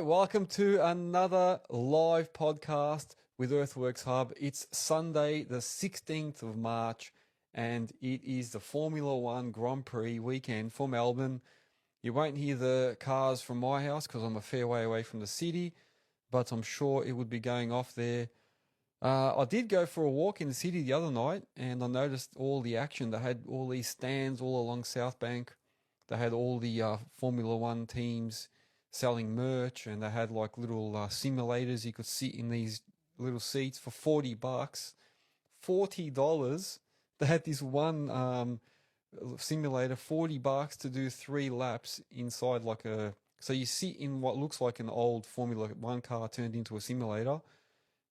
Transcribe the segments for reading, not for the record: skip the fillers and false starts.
welcome to another live podcast with Earthworks Hub. It's Sunday, the 16th of March, and it is the Formula One Grand Prix weekend for Melbourne. You won't hear the cars from my house because I'm a fair way away from the city, but I'm sure it would be going off there. I did go for a walk in the city the other night, and I noticed all the action. They had all these stands all along South Bank. They had all the Formula One teams selling merch, and they had like little simulators. You could sit in these little seats for $40. $40. They had this one simulator, $40 to do 3 laps inside like a. So you sit in what looks like an old Formula One car turned into a simulator,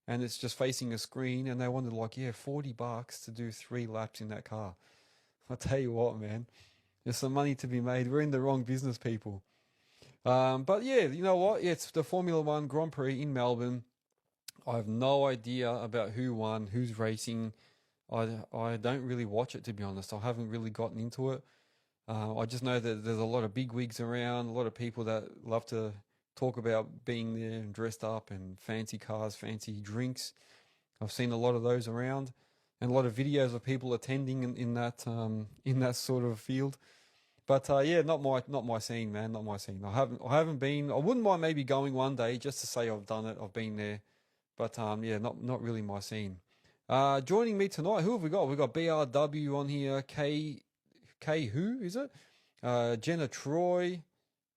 and it's just facing a screen. And they wanted like, yeah, $40 to do 3 laps in that car. I'll tell you what, man, there's some money to be made. We're in the wrong business, people. But yeah, you know what? Yeah, it's the Formula One Grand Prix in Melbourne. I have no idea about who won, who's racing. I don't really watch it, to be honest. I haven't really gotten into it. I just know that there's a lot of big wigs around, a lot of people that love to talk about being there and dressed up and fancy cars, fancy drinks. I've seen a lot of those around, and a lot of videos of people attending in that sort of field. But yeah, not my scene, man. Not my scene. I haven't been. I wouldn't mind maybe going one day just to say I've done it. I've been there. But yeah, not really my scene. Joining me tonight, who have we got? We've got BRW on here. K who is it? Jenna Troy.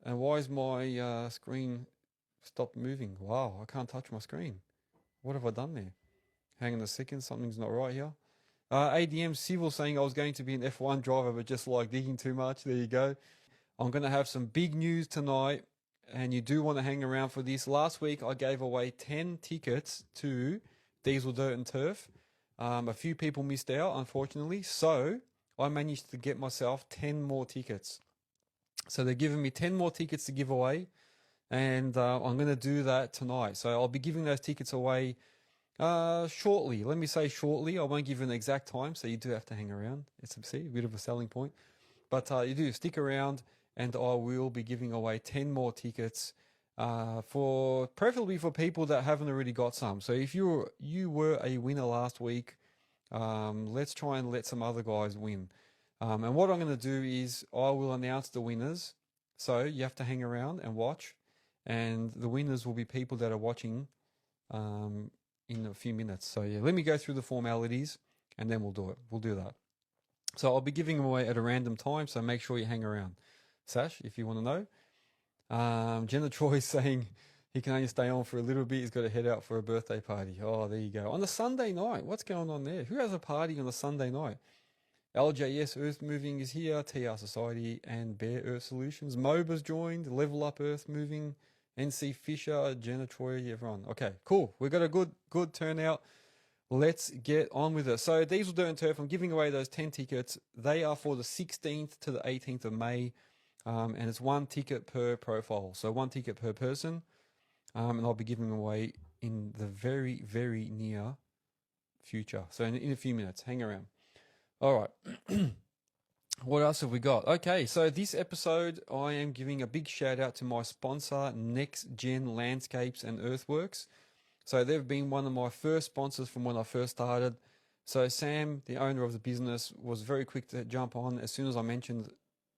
And why is my screen stopped moving? Wow, I can't touch my screen. What have I done there? Hang on a second, something's not right here. ADM Civil saying I was going to be an F1 driver, but just like digging too much. There you go. I'm going to have some big news tonight, and you do want to hang around for this. Last week, I gave away 10 tickets to Diesel Dirt and Turf. A few people missed out, unfortunately, so I managed to get myself 10 more tickets. So they're giving me 10 more tickets to give away, and I'm going to do that tonight. So I'll be giving those tickets away shortly. Let me say shortly. I won't give you an exact time, so you do have to hang around. It's a bit of a selling point. But you do stick around, and I will be giving away 10 more tickets preferably for people that haven't already got some. So if you were a winner last week, let's try and let some other guys win. And what I'm going to do is I will announce the winners. So you have to hang around and watch, and the winners will be people that are watching in a few minutes. So yeah, let me go through the formalities and then we'll do it. We'll do that. So I'll be giving them away at a random time, so make sure you hang around. Sash, if you want to know. Jenna Troy saying he can only stay on for a little bit. He's got to head out for a birthday party. Oh, there you go. On a Sunday night. What's going on there? Who has a party on a Sunday night? LJS Earthmoving is here. TR Society and Bear Earth Solutions. Moba's joined. Level Up Earthmoving. NC Fisher, Jenna Troy, everyone. Okay, cool. We've got a good turnout. Let's get on with it. So Diesel Dirt and Turf, I'm giving away those 10 tickets. They are for the 16th to the 18th of May, and it's 1 ticket per profile. So 1 ticket per person, and I'll be giving away in the very, very near future. So in a few minutes. Hang around. All right. What else have we got? Okay, so this episode, I am giving a big shout out to my sponsor, Nexgen Landscapes and Earthworks. So they've been one of my first sponsors from when I first started. So Sam, the owner of the business, was very quick to jump on as soon as I mentioned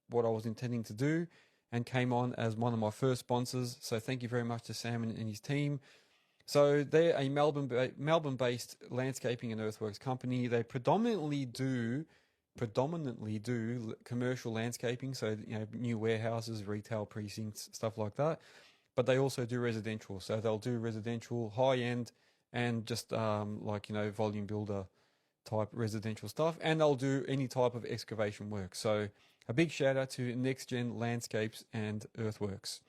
what I was intending to do, and came on as one of my first sponsors. So thank you very much to Sam and his team. So they're a Melbourne-based landscaping and earthworks company. They predominantly do commercial landscaping, so new warehouses, retail precincts, stuff like that. But they also do residential, so they'll do residential, high end, and just volume builder type residential stuff, and they'll do any type of excavation work. So a big shout out to Nexgen Landscapes and Earthworks.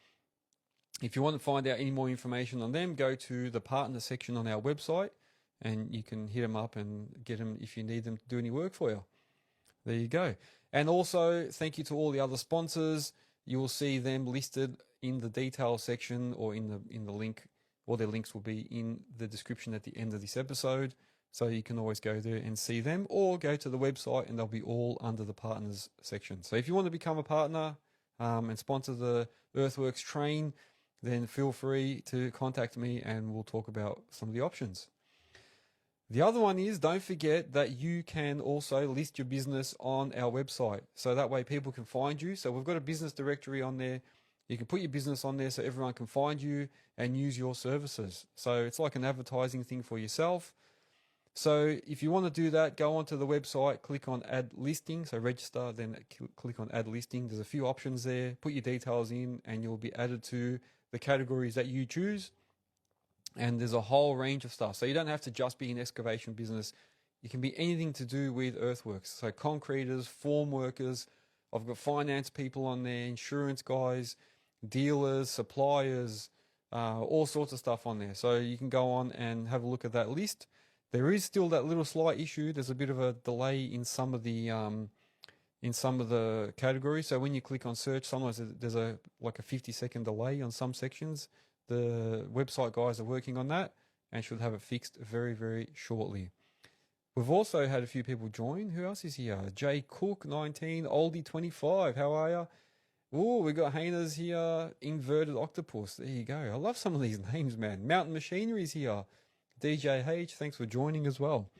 If you want to find out any more information on them, go to the partner section on our website, and you can hit them up and get them if you need them to do any work for you. There you go. And also, thank you to all the other sponsors. You will see them listed in the details section or in the link. All their links will be in the description at the end of this episode. So you can always go there and see them, or go to the website and they'll be all under the partners section. So if you want to become a partner and sponsor the Earthworks train, then feel free to contact me and we'll talk about some of the options. The other one is, don't forget that you can also list your business on our website. So that way people can find you. So we've got a business directory on there. You can put your business on there so everyone can find you and use your services. So it's like an advertising thing for yourself. So if you want to do that, go onto the website, click on add listing. So register, then click on add listing. There's a few options there. Put your details in and you'll be added to the categories that you choose. And there's a whole range of stuff. So you don't have to just be an excavation business. You can be anything to do with earthworks. So concreters, form workers. I've got finance people on there, insurance guys, dealers, suppliers, all sorts of stuff on there. So you can go on and have a look at that list. There is still that little slight issue. There's a bit of a delay in some of the categories. So when you click on search, sometimes there's a 50-second delay on some sections. The website guys are working on that and should have it fixed very, very shortly. We've also had a few people join. Who else is here? Jay Cook, 19, Oldie 25. How are you? Oh, we got Hainas here. Inverted Octopus. There you go. I love some of these names, man. Mountain Machinery's here. DJ H, thanks for joining as well.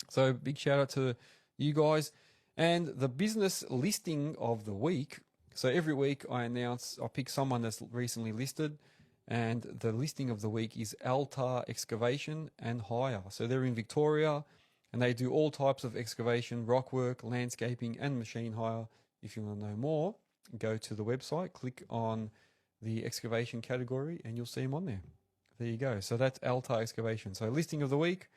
So big shout out to you guys. And the business listing of the week. So every week I pick someone that's recently listed. And the listing of the week is Altar Excavation and Hire. So they're in Victoria and they do all types of excavation, rock work, landscaping and machine hire. If you want to know more, go to the website, click on the excavation category and you'll see them on there. There you go. So that's Altar Excavation. So listing of the week,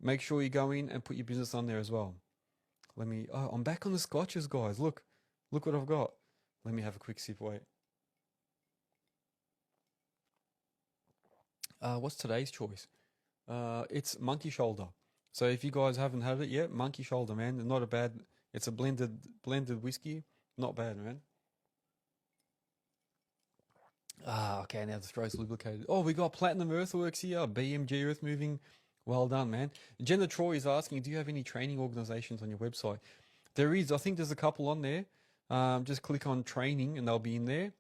make sure you go in and put your business on there as well. I'm back on the scotches, guys. Look what I've got. Let me have a quick sip, wait. What's today's choice? It's Monkey Shoulder. So if you guys haven't had it yet, Monkey Shoulder, man, not a bad. It's a blended whiskey, not bad, man. Okay, now the throat's lubricated. Oh, we got Platinum Earthworks here, BMG Earthmoving. Well done, man. Jenna Troy is asking, do you have any training organizations on your website? There is. I think there's a couple on there. Just click on training and they'll be in there.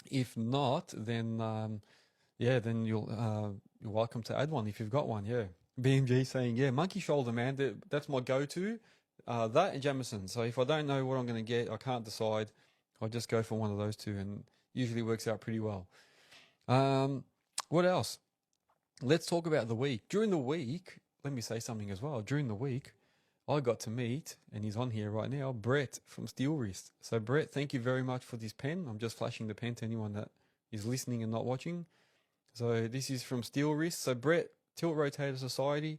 If not, then then you're welcome to add one if you've got one. Yeah, BMG saying Monkey Shoulder, man. That's my go-to. That and Jamison. So if I don't know what I'm going to get, I can't decide. I'll just go for one of those two, and usually works out pretty well. What else? Let's talk about the week. During the week, let me say something as well. During the week, I got to meet, and he's on here right now, Brett from Steel Wrist. So Brett, thank you very much for this pen. I'm just flashing the pen to anyone that is listening and not watching. So this is from Steel Wrist. So Brett, Tilt Rotator Society,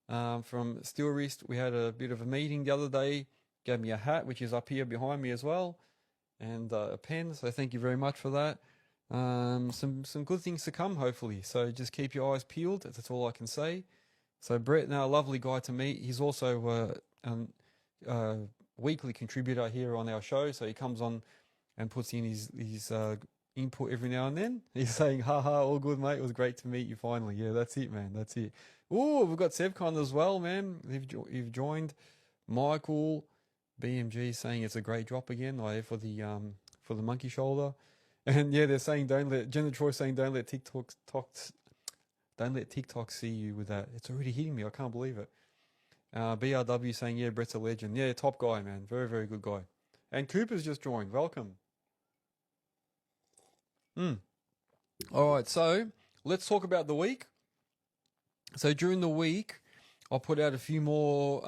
from Steel Wrist. We had a bit of a meeting the other day. Gave me a hat, which is up here behind me as well, and a pen. So thank you very much for that. Some good things to come, hopefully. So just keep your eyes peeled. That's all I can say. So Brett, now a lovely guy to meet. He's also a weekly contributor here on our show. So he comes on and puts in his input every now and then. He's saying, haha, all good, mate. It was great to meet you finally. Yeah, that's it, man. That's it. Oh, we've got Sevcon as well, man. You've joined. Michael, BMG saying it's a great drop again for the Monkey Shoulder. And yeah, they're saying Jenna Troy saying don't let TikTok see you with that. It's already hitting me. I can't believe it. BRW saying, yeah, Brett's a legend. Yeah, top guy, man. Very, very good guy. And Cooper's just joined. Welcome. All right, so let's talk about the week. So during the week, I'll put out a few more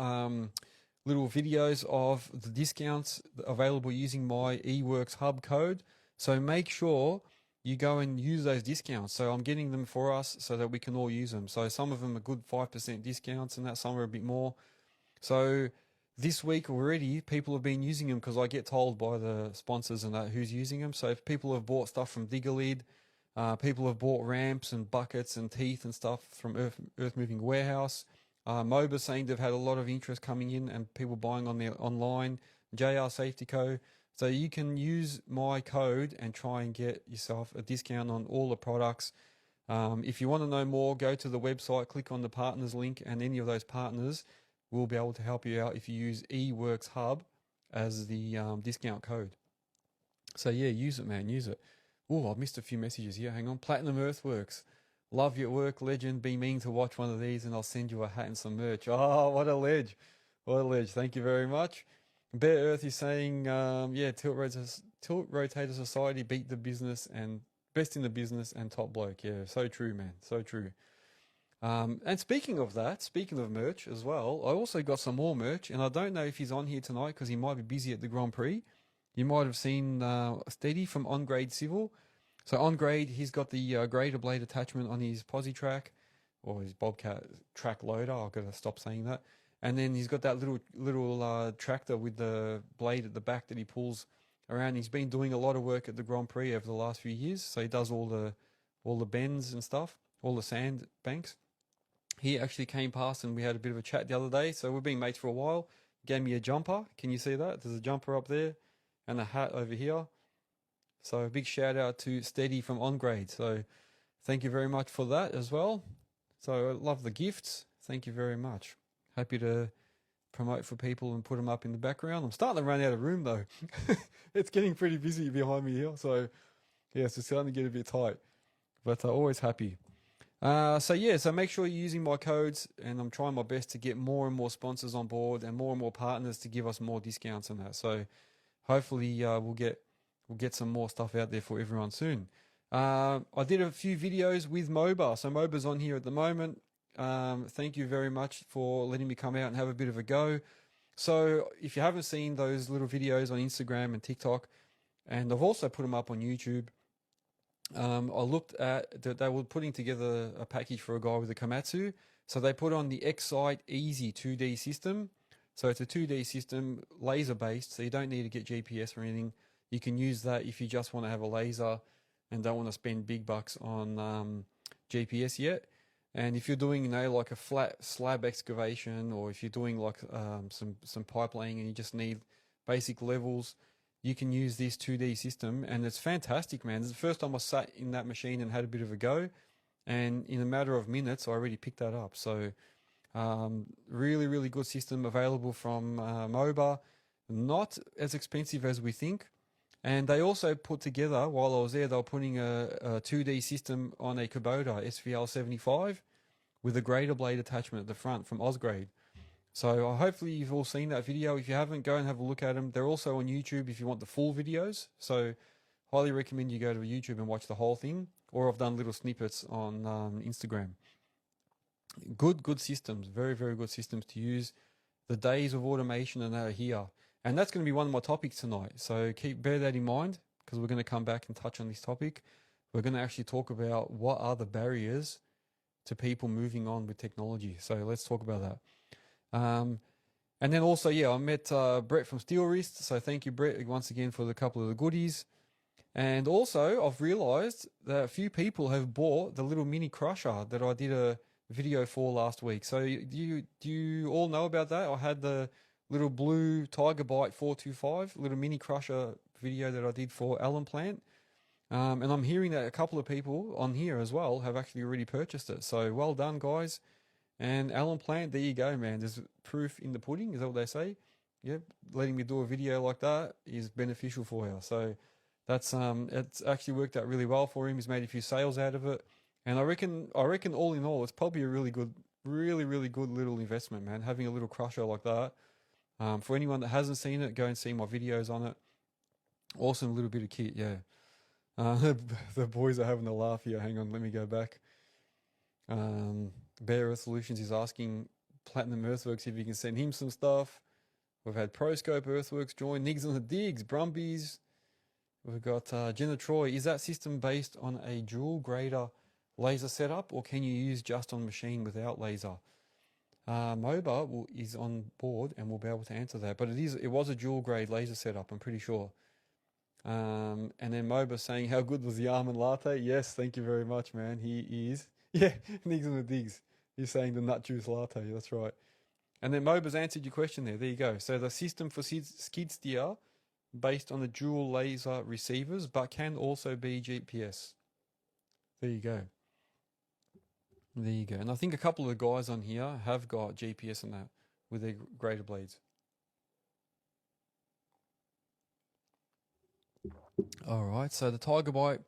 little videos of the discounts available using my eWorks Hub code. So make sure you go and use those discounts. So I'm getting them for us so that we can all use them. So some of them are good 5% discounts and that, some are a bit more. So this week already, people have been using them because I get told by the sponsors and that who's using them. So if people have bought stuff from Digga, people have bought ramps and buckets and teeth and stuff from Earth Moving Warehouse. Moba saying they've had a lot of interest coming in and people buying on their online. JR Safety Co. So you can use my code and try and get yourself a discount on all the products. If you want to know more, go to the website, click on the partners link, and any of those partners will be able to help you out if you use eWorks Hub as the discount code. So yeah, use it, man, use it. Oh, I've missed a few messages here. Hang on. Platinum Earthworks. Love your work, legend. Be meaning to watch one of these and I'll send you a hat and some merch. Oh, what a ledge. What a ledge. Thank you very much. Bear Earth is saying, yeah, Tilt Rotator Society beat the business and best in the business and top bloke. Yeah, so true, man. So true. And speaking of that, speaking of merch as well, I also got some more merch, and I don't know if he's on here tonight because he might be busy at the Grand Prix. You might have seen Steady from On Grade Civil. So On Grade, he's got the grader blade attachment on his Posi track, or his Bobcat track loader. I've got to stop saying that. And then he's got that little tractor with the blade at the back that he pulls around. He's been doing a lot of work at the Grand Prix over the last few years. So he does all the bends and stuff, all the sand banks. He actually came past and we had a bit of a chat the other day. So we've been mates for a while. Gave me a jumper. Can you see that? There's a jumper up there and a hat over here. So a big shout out to Steady from On Grade. So thank you very much for that as well. So I love the gifts. Thank you very much. Happy to promote for people and put them up in the background. I'm starting to run out of room though. It's getting pretty busy behind me here. So yeah, it's starting to get a bit tight, but always happy. So make sure you're using my codes, and I'm trying my best to get more and more sponsors on board and more partners to give us more discounts on that. So hopefully we'll get some more stuff out there for everyone soon. I did a few videos with Moba. So Moba's on here at the moment. Thank you very much for letting me come out and have a bit of a go. So if you haven't seen those little videos on Instagram and TikTok, and I've also put them up on YouTube, I looked at that they were putting together a package for a guy with a Komatsu. So they put on the Excite Easy 2D system. So it's a 2D system, laser based, so you don't need to get GPS or anything. You can use that if you just want to have a laser and don't want to spend big bucks on GPS yet. And if you're doing, like a flat slab excavation, or if you're doing like some pipe laying and you just need basic levels, you can use this 2D system, and it's fantastic, man. It's the first time I sat in that machine and had a bit of a go, and in a matter of minutes, I already picked that up. So really, really good system available from Moba. Not as expensive as we think. And they also put together, while I was there, they were putting a 2D system on a Kubota SVL 75 with a grader blade attachment at the front from Osgrade. So hopefully you've all seen that video. If you haven't, go and have a look at them. They're also on YouTube if you want the full videos. So highly recommend you go to YouTube and watch the whole thing. Or I've done little snippets on Instagram. Good systems. Very, very good systems to use. The days of automation are here. And that's going to be one of my topics tonight. So bear that in mind, because we're going to come back and touch on this topic. We're going to actually talk about what are the barriers to people moving on with technology. So let's talk about that. And then also, I met Brett from Steel Wrist. So thank you, Brett, once again for the couple of the goodies. And also, I've realized that a few people have bought the little mini crusher that I did a video for last week. So do you all know about that? I had the little blue Tiger Bite 425, little mini crusher video that I did for Allen Plant. And I'm hearing that a couple of people on here as well have actually already purchased it. So well done, guys. And Allen Plant, there you go, man. There's proof in the pudding, is that what they say? Yep, letting me do a video like that is beneficial for you. So that's it's actually worked out really well for him. He's made a few sales out of it. And I reckon all in all, it's probably a really good little investment, man. Having a little crusher like that. For anyone that hasn't seen it, go and see my videos on it. Awesome little bit of kit, yeah. The boys are having a laugh here. Hang on, let me go back. Bear Earth Solutions is asking Platinum Earthworks if you can send him some stuff. We've had ProScope Earthworks join. Nigs on the Digs, Brumbies. We've got Jenna Troy. Is that system based on a dual grader laser setup, or can you use just on machine without laser? Moba is on board and will be able to answer that. But it was a dual grade laser setup, I'm pretty sure. And then Moba saying, how good was the almond latte? Yes, thank you very much, man. He is. Yeah, Nigs on the Digs. He's saying the nut juice latte. That's right. And then Moba's answered your question there. There you go. So the system for skid steer based on the dual laser receivers, but can also be GPS. There you go. There you go. And I think a couple of the guys on here have got GPS in that with their grader blades. All right, so the Tiger Bite.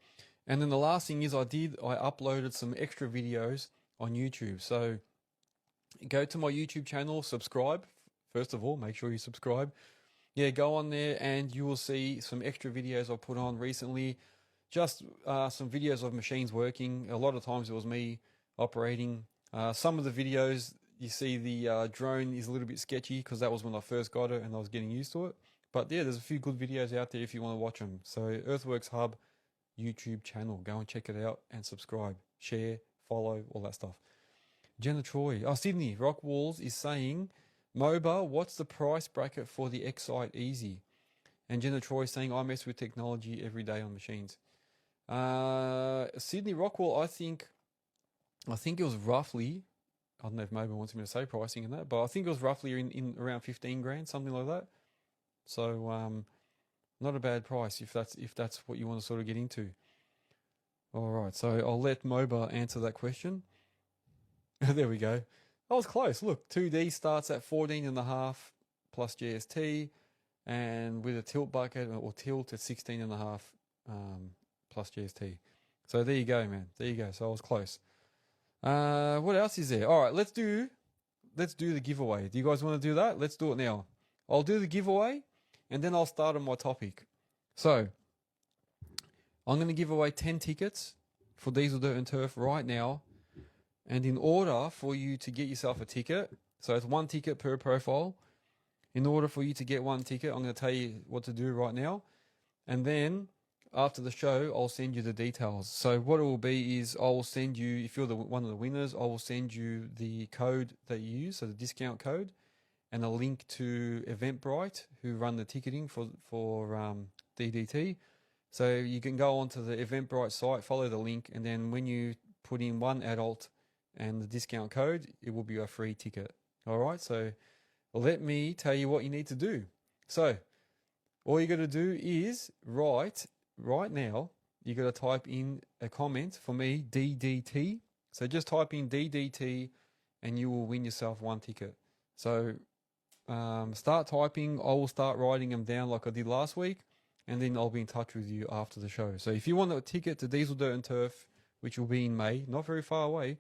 And then the last thing is I uploaded some extra videos on YouTube. So go to my YouTube channel, subscribe. First of all, make sure you subscribe. Yeah, go on there and you will see some extra videos I put on recently. Just some videos of machines working. A lot of times it was me operating. Some of the videos, you see the drone is a little bit sketchy because that was when I first got it and I was getting used to it. But yeah, there's a few good videos out there if you want to watch them. So Earthworks Hub YouTube channel. Go and check it out and subscribe, share, follow, all that stuff. Jenna Troy. Oh, Sydney Rock Walls is saying, MOBA, what's the price bracket for the Excite Easy? And Jenna Troy is saying, I mess with technology every day on machines. Sydney Rockwall, I think it was roughly, I don't know if MOBA wants me to say pricing in that, but I think it was roughly in around 15 grand, something like that. So not a bad price if that's what you want to sort of get into. All right, so I'll let MOBA answer that question. There we go. I was close. Look, 2D starts at 14.5 plus GST, and with a tilt bucket or tilt at 16.5 plus GST. So there you go, man. There you go. So I was close. What else is there? All right, let's do the giveaway. Do you guys want to do that? Let's do it now. I'll do the giveaway, and then I'll start on my topic. So I'm going to give away 10 tickets for Diesel Dirt and Turf right now. And in order for you to get yourself a ticket, so it's one ticket per profile. In order for you to get one ticket, I'm going to tell you what to do right now. And then after the show, I'll send you the details. So what it will be is I will send you, if you're one of the winners, I will send you the code that you use, so the discount code, and a link to Eventbrite, who run the ticketing for DDT. So you can go onto the Eventbrite site, follow the link, and then when you put in one adult and the discount code, it will be a free ticket. All right, so let me tell you what you need to do. So all you got to do is right now, you got to type in a comment for me, DDT. So just type in DDT and you will win yourself one ticket. So start typing. I will start writing them down like I did last week, and then I'll be in touch with you after the show. So if you want a ticket to Diesel Dirt and Turf, which will be in May, not very far away,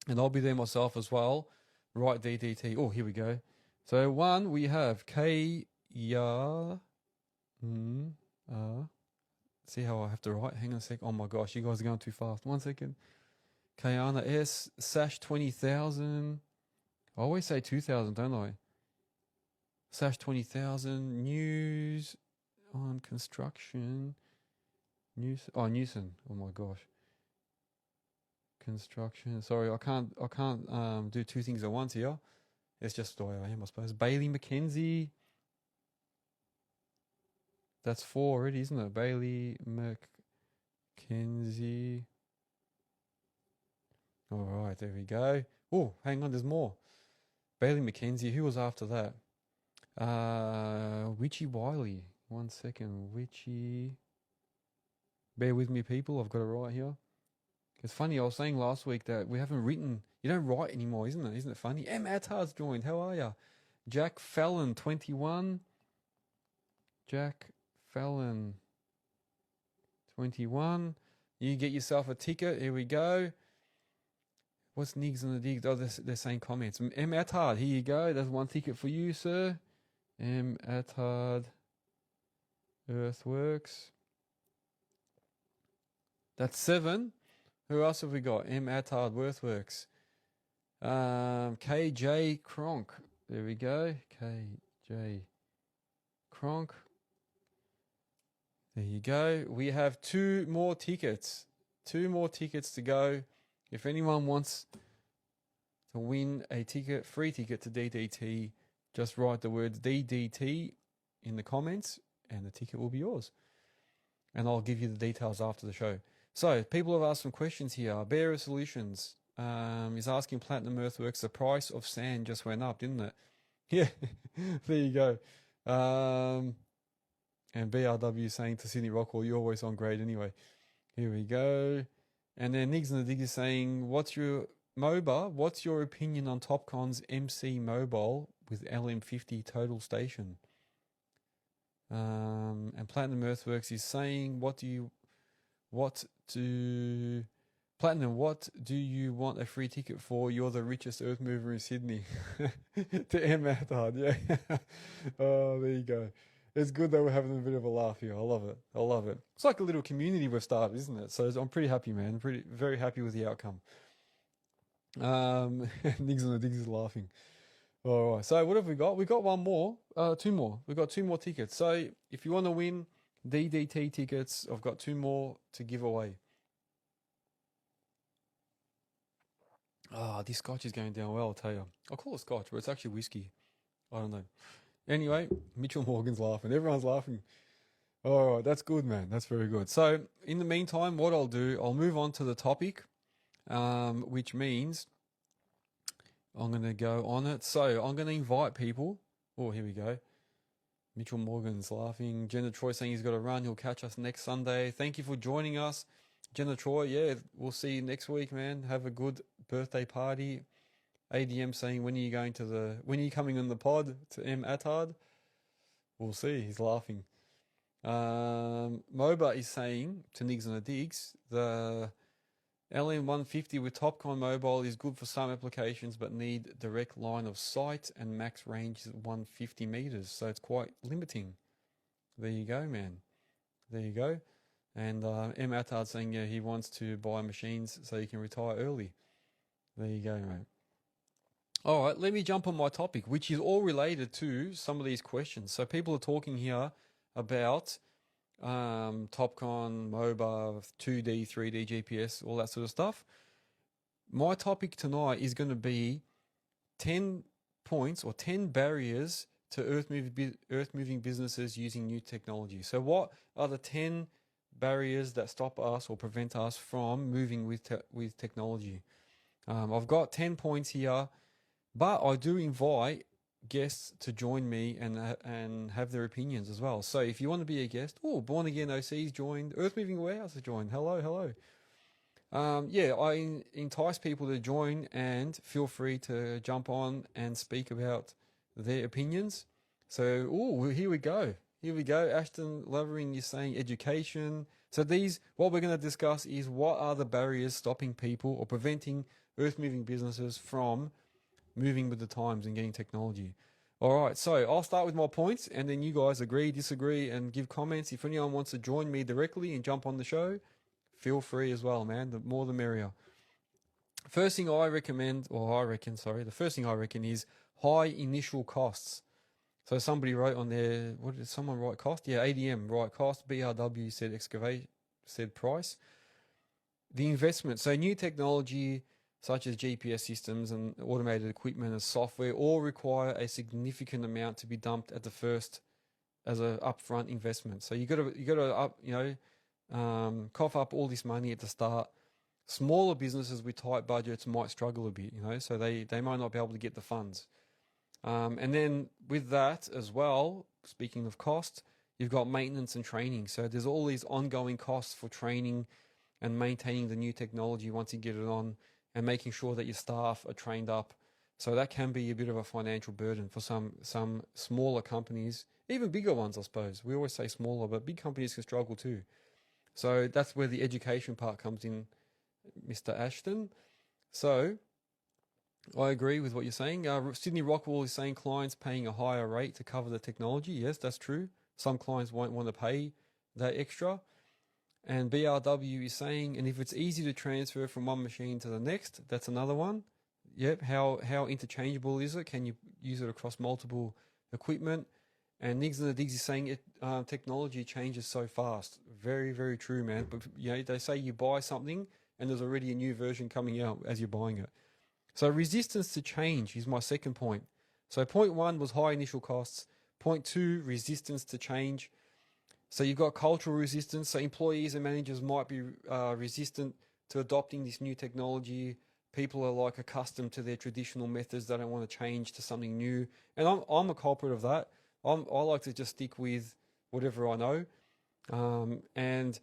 and I'll be there myself as well, write DDT. Oh, here we go. So one, we have K Ya. See how I have to write? Hang on a sec. Oh my gosh, you guys are going too fast. 1 second. Kayana S. Sash 20,000. I always say 2,000, don't I? Sash 20,000. News on construction. Newson. Oh my gosh. Construction. Sorry, I can't do two things at once here. It's just the way I am, I suppose. Bailey McKenzie. That's 4 already, isn't it? Bailey McKenzie. All right, there we go. Oh, hang on, there's more. Bailey McKenzie. Who was after that? Witchy Wiley. 1 second. Witchy. Bear with me, people. I've got it right here. It's funny, I was saying last week that we haven't written. You don't write anymore, isn't it? Isn't it funny? M. Attard's joined. How are ya? Jack Fallon, 21. Jack Fallon, 21. You get yourself a ticket. Here we go. What's Nigs and the Digs? Oh, they're saying comments. M. Attard, here you go. That's one ticket for you, sir. M. Attard, Earthworks. That's 7. Who else have we got? M. Attard, Earthworks. KJ Kronk. There we go. KJ Kronk. There you go. We have 2 more tickets. 2 more tickets to go. If anyone wants to win a ticket, free ticket to DDT, just write the words DDT in the comments and the ticket will be yours. And I'll give you the details after the show. So, people have asked some questions here. Bearer Solutions is asking Platinum Earthworks, the price of sand just went up, didn't it? Yeah, there you go. And BRW saying to Sydney Rockwell, you're always on grade anyway. Here we go. And then Nigs and the Digger saying, what's your opinion on Topcon's MC Mobile with LM50 total station? And Platinum Earthworks is saying, Platinum, what do you want a free ticket for? You're the richest earth mover in Sydney. To M. Attard, yeah. Oh, there you go. It's good that we're having a bit of a laugh here. I love it. I love it. It's like a little community we've started, isn't it? So I'm pretty happy, man. Very happy with the outcome. Niggs on the Diggs is laughing. All right. So what have we got? We got one more. Two more. We got two more tickets. So if you want to win DDT tickets, I've got two more to give away. Ah, this scotch is going down well, I'll tell you. I'll call it scotch, but it's actually whiskey. I don't know. Anyway, Mitchell Morgan's laughing. Everyone's laughing. All right, that's good, man. That's very good. So in the meantime, what I'll do, I'll move on to the topic, which means I'm going to go on it. So I'm going to invite people. Oh, here we go. Mitchell Morgan's laughing. Jenna Troy saying he's got to run. He'll catch us next Sunday. Thank you for joining us. Jenna Troy, yeah, we'll see you next week, man. Have a good birthday party. ADM saying, when are you coming on the pod to M. Attard? We'll see. He's laughing. Moba is saying to Niggs and the Diggs, the LM150 with Topcon Mobile is good for some applications, but need direct line of sight and max range is 150 meters. So it's quite limiting. There you go, man. There you go. And M. Attard saying, yeah, he wants to buy machines so he can retire early. There you go, mate. All right, let me jump on my topic, which is all related to some of these questions. So people are talking here about Topcon, MOBA, 2D, 3D, GPS, all that sort of stuff. My topic tonight is going to be 10 points or 10 barriers to earth-moving businesses using new technology. So what are the 10 barriers that stop us or prevent us from moving with technology? I've got 10 points here, but I do invite guests to join me and have their opinions as well. So if you want to be a guest, Born Again OC's joined, Earth Moving Warehouse has joined. Hello. Yeah, I entice people to join and feel free to jump on and speak about their opinions. So, here we go. Ashton Lovering is saying education. So what we're going to discuss is what are the barriers stopping people or preventing earth-moving businesses from moving with the times and getting technology. All right, so I'll start with my points, and then you guys agree, disagree, and give comments. If anyone wants to join me directly and jump on the show, feel free as well, man. The more the merrier. The first thing I reckon is high initial costs. So somebody wrote on there, what did someone write cost? Yeah, ADM, right cost. BRW said price. The investment. So new technology such as GPS systems and automated equipment and software all require a significant amount to be dumped at the first as an upfront investment. So you got to cough up all this money at the start. Smaller businesses with tight budgets might struggle a bit, so they might not be able to get the funds. And then with that as well, speaking of cost, you've got maintenance and training. So there's all these ongoing costs for training and maintaining the new technology once you get it on, and making sure that your staff are trained up. So that can be a bit of a financial burden for some smaller companies, even bigger ones, I suppose. We always say smaller, but big companies can struggle too. So that's where the education part comes in, Mr. Ashton. So I agree with what you're saying. Sydney Rockwell is saying clients paying a higher rate to cover the technology. Yes, that's true. Some clients won't want to pay that extra. And BRW is saying, and if it's easy to transfer from one machine to the next, that's another one. Yep, how interchangeable is it? Can you use it across multiple equipment? And Niggs and the Diggs is saying technology changes so fast. Very, very true, man. But they say you buy something and there's already a new version coming out as you're buying it. So resistance to change is my second point. So point 1 was high initial costs. Point 2, resistance to change. So you've got cultural resistance. So employees and managers might be resistant to adopting this new technology. People are accustomed to their traditional methods. They don't want to change to something new. And I'm a culprit of that. I like to just stick with whatever I know. And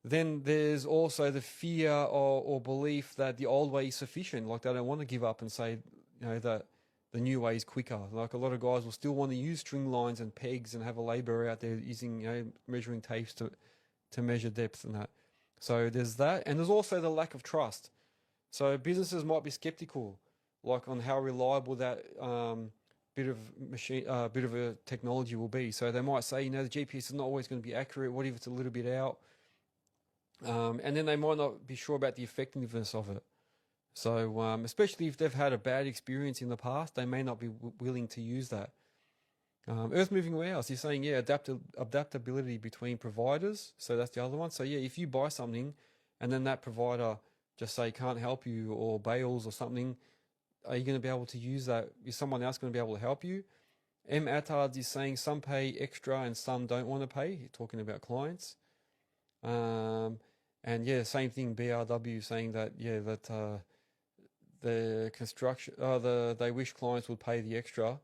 then there's also the fear or belief that the old way is sufficient. They don't want to give up and say, that the new way is quicker. Like a lot of guys will still want to use string lines and pegs and have a labourer out there using, you know, measuring tapes to measure depth and that. So there's that, and there's also the lack of trust. So businesses might be skeptical, like on how reliable that bit of a technology will be. So they might say, you know, the GPS is not always going to be accurate. What if it's a little bit out? And then they might not be sure about the effectiveness of it. So especially if they've had a bad experience in the past, they may not be willing to use that. Earthmoving warehouse, you're saying, yeah, adaptability between providers. So that's the other one. So yeah, if you buy something and then that provider just say can't help you or bails or something, are you going to be able to use that? Is someone else going to be able to help you? M. Attards is saying some pay extra and some don't want to pay, talking about clients. And yeah, same thing, BRW saying that, yeah, that the construction, they wish clients would pay the extra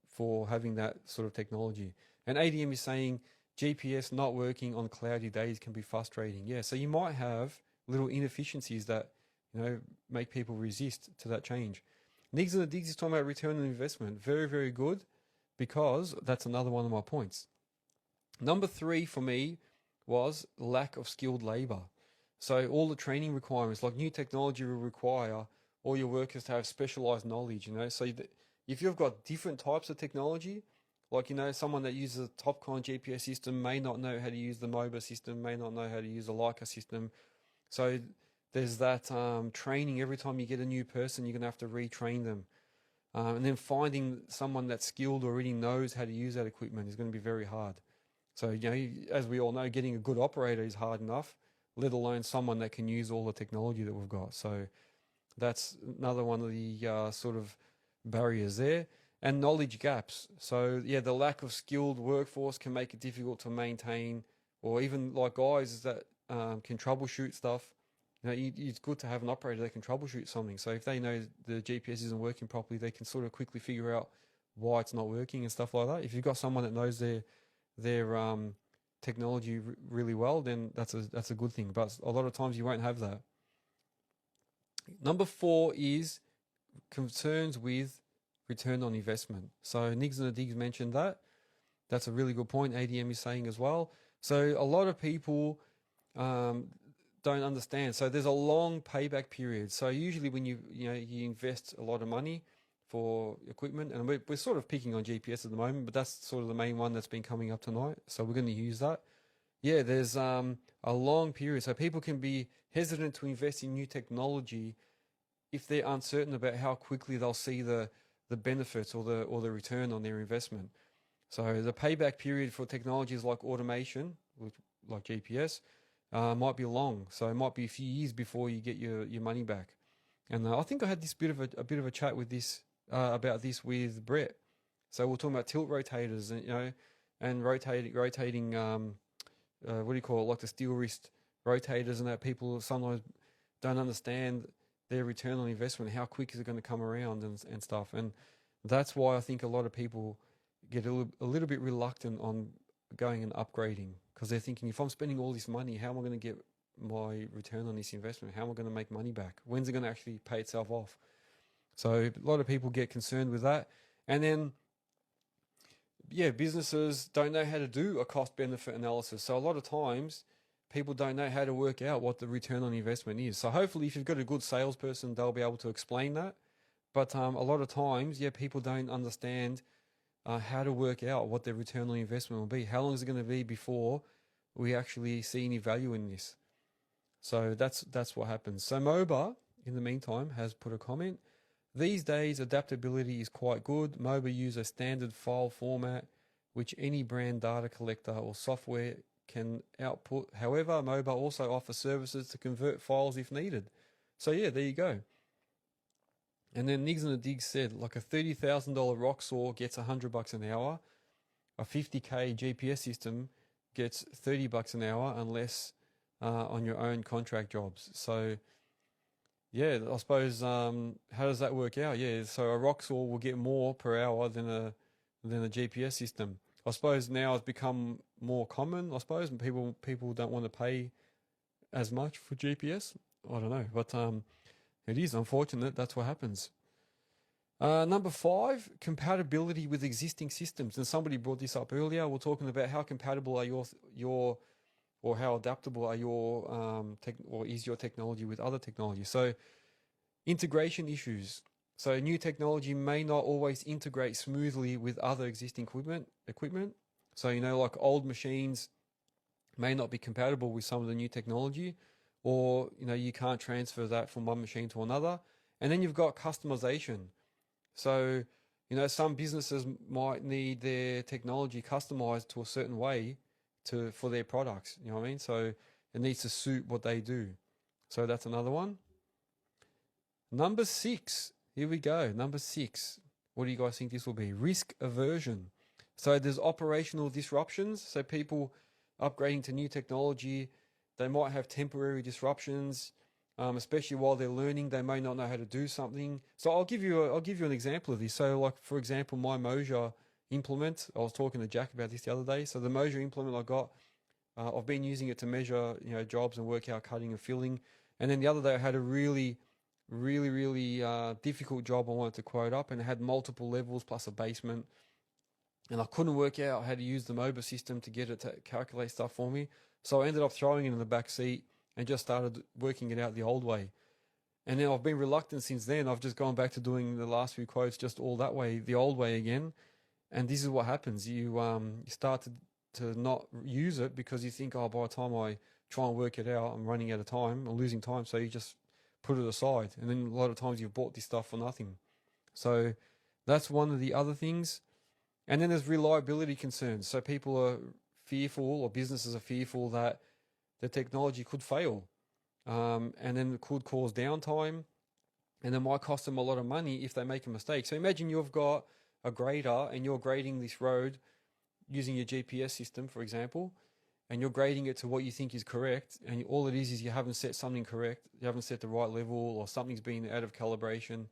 for having that sort of technology. And ADM is saying GPS not working on cloudy days can be frustrating. Yeah, so you might have little inefficiencies that, you know, make people resist to that change. Nigs and the Digs is talking about return on investment. Very, very good, because that's another one of my points. Number 3 for me was lack of skilled labor. So all the training requirements, like new technology will require all your workers to have specialized knowledge, you know. So if you've got different types of technology, like, you know, someone that uses a Topcon GPS system may not know how to use the Moasure system, may not know how to use a Leica system. So there's that training. Every time you get a new person, you're going to have to retrain them. And then finding someone that's skilled already knows how to use that equipment is going to be very hard. So, you know, as we all know, getting a good operator is hard enough, let alone someone that can use all the technology that we've got. So that's another one of the sort of barriers there. And knowledge gaps. So yeah, the lack of skilled workforce can make it difficult to maintain, or even like guys that can troubleshoot stuff. You know, it's good to have an operator that can troubleshoot something. So if they know the GPS isn't working properly, they can sort of quickly figure out why it's not working and stuff like that. If you've got someone that knows their technology really well, then that's a good thing. But a lot of times you won't have that. Number 4 is concerns with return on investment. So Nigs and the Digs mentioned that. That's a really good point. ADM is saying as well. So a lot of people don't understand. So there's a long payback period. So usually when you invest a lot of money for equipment, and we're sort of picking on GPS at the moment, but that's sort of the main one that's been coming up tonight. So we're going to use that. Yeah, there's a long period. So people can be hesitant to invest in new technology if they're uncertain about how quickly they'll see the benefits or the return on their investment. So the payback period for technologies like automation, like GPS, might be long. So it might be a few years before you get your money back. And I think I had this a bit of a chat with this about this with Brett. So we're talking about tilt rotators and rotating what do you call it, like the steel wrist rotators, and that people sometimes don't understand their return on investment, how quick is it going to come around and stuff. And that's why I think a lot of people get a little bit reluctant on going and upgrading, because they're thinking, if I'm spending all this money, how am I going to get my return on this investment? How am I going to make money back? When's it going to actually pay itself off? So a lot of people get concerned with that. And then, yeah, businesses don't know how to do a cost-benefit analysis. So a lot of times people don't know how to work out what the return on investment is. So hopefully if you've got a good salesperson, they'll be able to explain that. But a lot of times, yeah, people don't understand how to work out what their return on investment will be. How long is it going to be before we actually see any value in this? So that's what happens. So Moba, in the meantime, has put a comment. These days, adaptability is quite good. Moba use a standard file format, which any brand data collector or software can output. However, Moba also offers services to convert files if needed. So yeah, there you go. And then Nigs and the Digs said, like a $30,000 rock saw gets $100 an hour. A 50K GPS system gets $30 an hour, unless on your own contract jobs. So yeah, I suppose how does that work out? Yeah, so a rock saw will get more per hour than a GPS system. I suppose now it's become more common, I suppose, and people don't want to pay as much for GPS. I don't know, but it is unfortunate. That's what happens. Number 5, compatibility with existing systems. And somebody brought this up earlier. We're talking about how compatible are your or how adaptable are your or is your technology with other technology. So integration issues. So new technology may not always integrate smoothly with other existing equipment. So, like old machines may not be compatible with some of the new technology, or, you can't transfer that from one machine to another. And then you've got customization. So, some businesses might need their technology customized to a certain way for their products. You know what I mean? So it needs to suit what they do. So that's another one. Number 6. Here we go. Number 6. What do you guys think this will be? Risk aversion. So there's operational disruptions. So people upgrading to new technology, they might have temporary disruptions, especially while they're learning. They may not know how to do something. So I'll give you an example of this. So, like, for example, my Moasure implement. I was talking to Jack about this the other day. So the Moasure implement I got, I've been using it to measure, jobs and work out cutting and filling. And then the other day I had a really difficult job I wanted to quote up, and it had multiple levels plus a basement. And I couldn't work out how to use the Moasure system to get it to calculate stuff for me. So I ended up throwing it in the back seat and just started working it out the old way. And then I've been reluctant since then. I've just gone back to doing the last few quotes just all that way, the old way again. And this is what happens. You start to not use it because you think, oh, by the time I try and work it out, I'm running out of time, I'm losing time. So you just put it aside. And then a lot of times you've bought this stuff for nothing. So that's one of the other things. And then there's reliability concerns. So people are fearful, or businesses are fearful, that the technology could fail. And then it could cause downtime. And it might cost them a lot of money if they make a mistake. So imagine you've got a grader and you're grading this road using your GPS system, for example, and you're grading it to what you think is correct. And all it is you haven't set something correct. You haven't set the right level, or something's been out of calibration.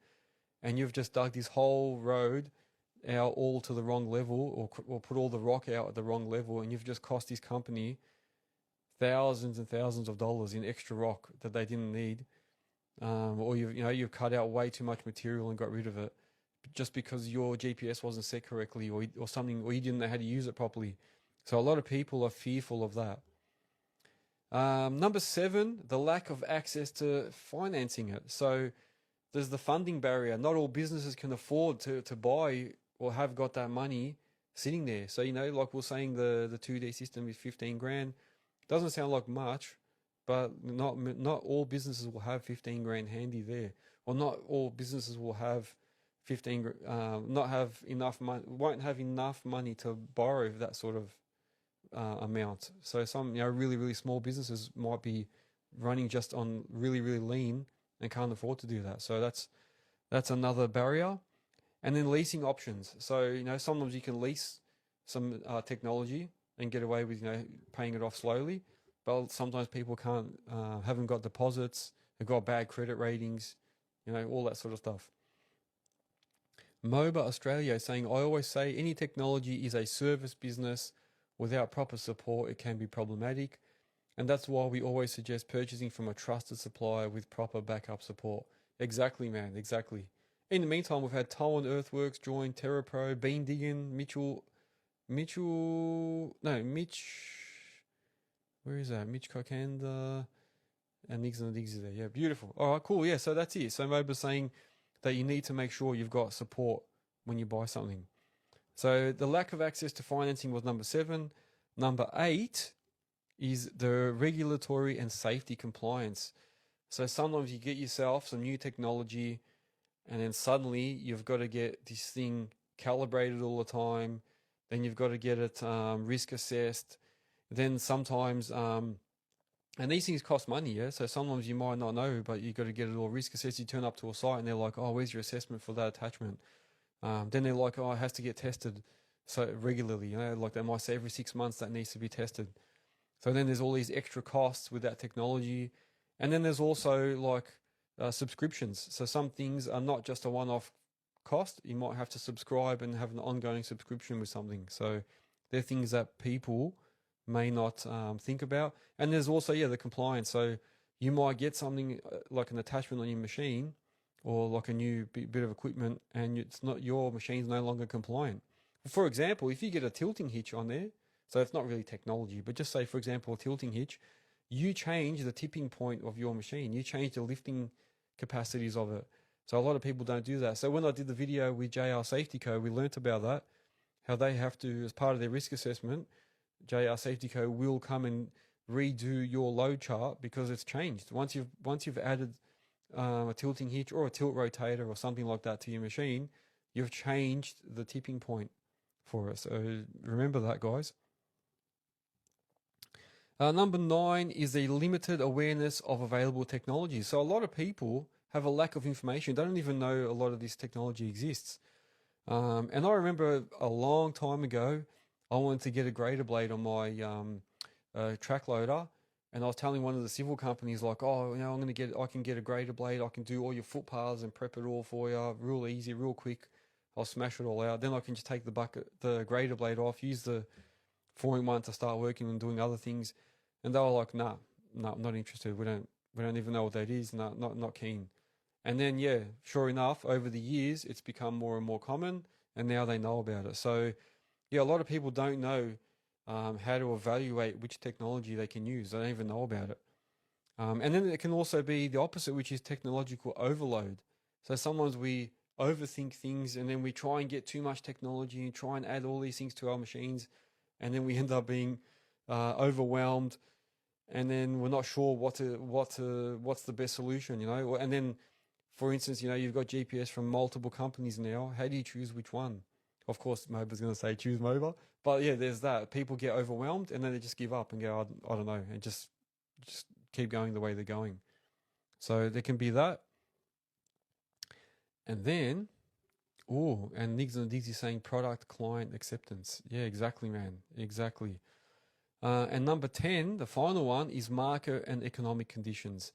And you've just dug this whole road out all to the wrong level, or put all the rock out at the wrong level, and you've just cost this company thousands and thousands of dollars in extra rock that they didn't need, or you've cut out way too much material and got rid of it just because your GPS wasn't set correctly, or something, or you didn't know how to use it properly. So a lot of people are fearful of that. Number 7, the lack of access to financing it. So there's the funding barrier. Not all businesses can afford to buy or have got that money sitting there. So, like we're saying, the 2D system is 15 grand. Doesn't sound like much, but not all businesses will have 15 grand handy there. Or not all businesses will have not have enough money, won't have enough money to borrow that sort of amount. So some, really, really small businesses might be running just on really, really lean and can't afford to do that. So that's another barrier. And then leasing options. So, sometimes you can lease some technology and get away with, paying it off slowly. But sometimes people haven't got deposits, they've got bad credit ratings, all that sort of stuff. MOBA Australia is saying, I always say any technology is a service business. Without proper support, it can be problematic. And that's why we always suggest purchasing from a trusted supplier with proper backup support. Exactly, man, exactly. In the meantime, we've had Taiwan Earthworks join TerraPro, Bean Diggin, Mitch, where is that? Mitch Kokanda, and Nix and Diggs is there. Yeah, beautiful. All right, cool. Yeah, so that's it. So MOBA's saying that you need to make sure you've got support when you buy something. So the lack of access to financing was number 7. Number 8 is the regulatory and safety compliance. So sometimes you get yourself some new technology, and then suddenly you've got to get this thing calibrated all the time. Then you've got to get it risk assessed. Then sometimes, and these things cost money, yeah? So sometimes you might not know, but you've got to get it all risk assessed. You turn up to a site and they're like, oh, where's your assessment for that attachment? Then they're like, oh, it has to get tested so regularly. Like they might say every 6 months that needs to be tested. So then there's all these extra costs with that technology. And then there's also like subscriptions. So some things are not just a one-off cost. You might have to subscribe and have an ongoing subscription with something. So they're things that people may not think about. And there's also, the compliance. So you might get something like an attachment on your machine, or like a new bit of equipment, and it's not, your machine's no longer compliant. For example, if you get a tilting hitch on there, so it's not really technology, but just say, for example, a tilting hitch, you change the tipping point of your machine, you change the lifting capacities of it. So a lot of people don't do that. So when I did the video with JR Safety Co, we learnt about that, how they have to, as part of their risk assessment, JR Safety Co will come and redo your load chart because it's changed. Once you've added a tilting hitch or a tilt rotator or something like that to your machine, you've changed the tipping point for it. So remember that, guys. Number 9 is a limited awareness of available technology. So a lot of people have a lack of information. They don't even know a lot of this technology exists. And I remember a long time ago, I wanted to get a grader blade on my track loader, and I was telling one of the civil companies, like, oh, you know, I can get a grader blade, I can do all your footpaths and prep it all for you, real easy, real quick. I'll smash it all out. Then I can just take the grader blade off, use the 4-in-1 to start working and doing other things. And they were like, nah, not interested. We don't even know what that is. No, not keen. And then, yeah, sure enough, over the years, it's become more and more common, and now they know about it. So, yeah, a lot of people don't know how to evaluate which technology they can use. They don't even know about it. And then it can also be the opposite, which is technological overload. So sometimes we overthink things, and then we try and get too much technology and try and add all these things to our machines, and then we end up being overwhelmed, and then we're not sure what's the best solution, you know. And then, for instance, you know, you've got GPS from multiple companies now. How do you choose which one? Of course, Moba's going to say choose Moba, but yeah, there's that. People get overwhelmed and then they just give up and go, I don't know, and just keep going the way they're going. So there can be that. And then, and Niggs and Diggs is saying product client acceptance. Yeah, exactly, man. Exactly. And number 10, the final one, is market and economic conditions.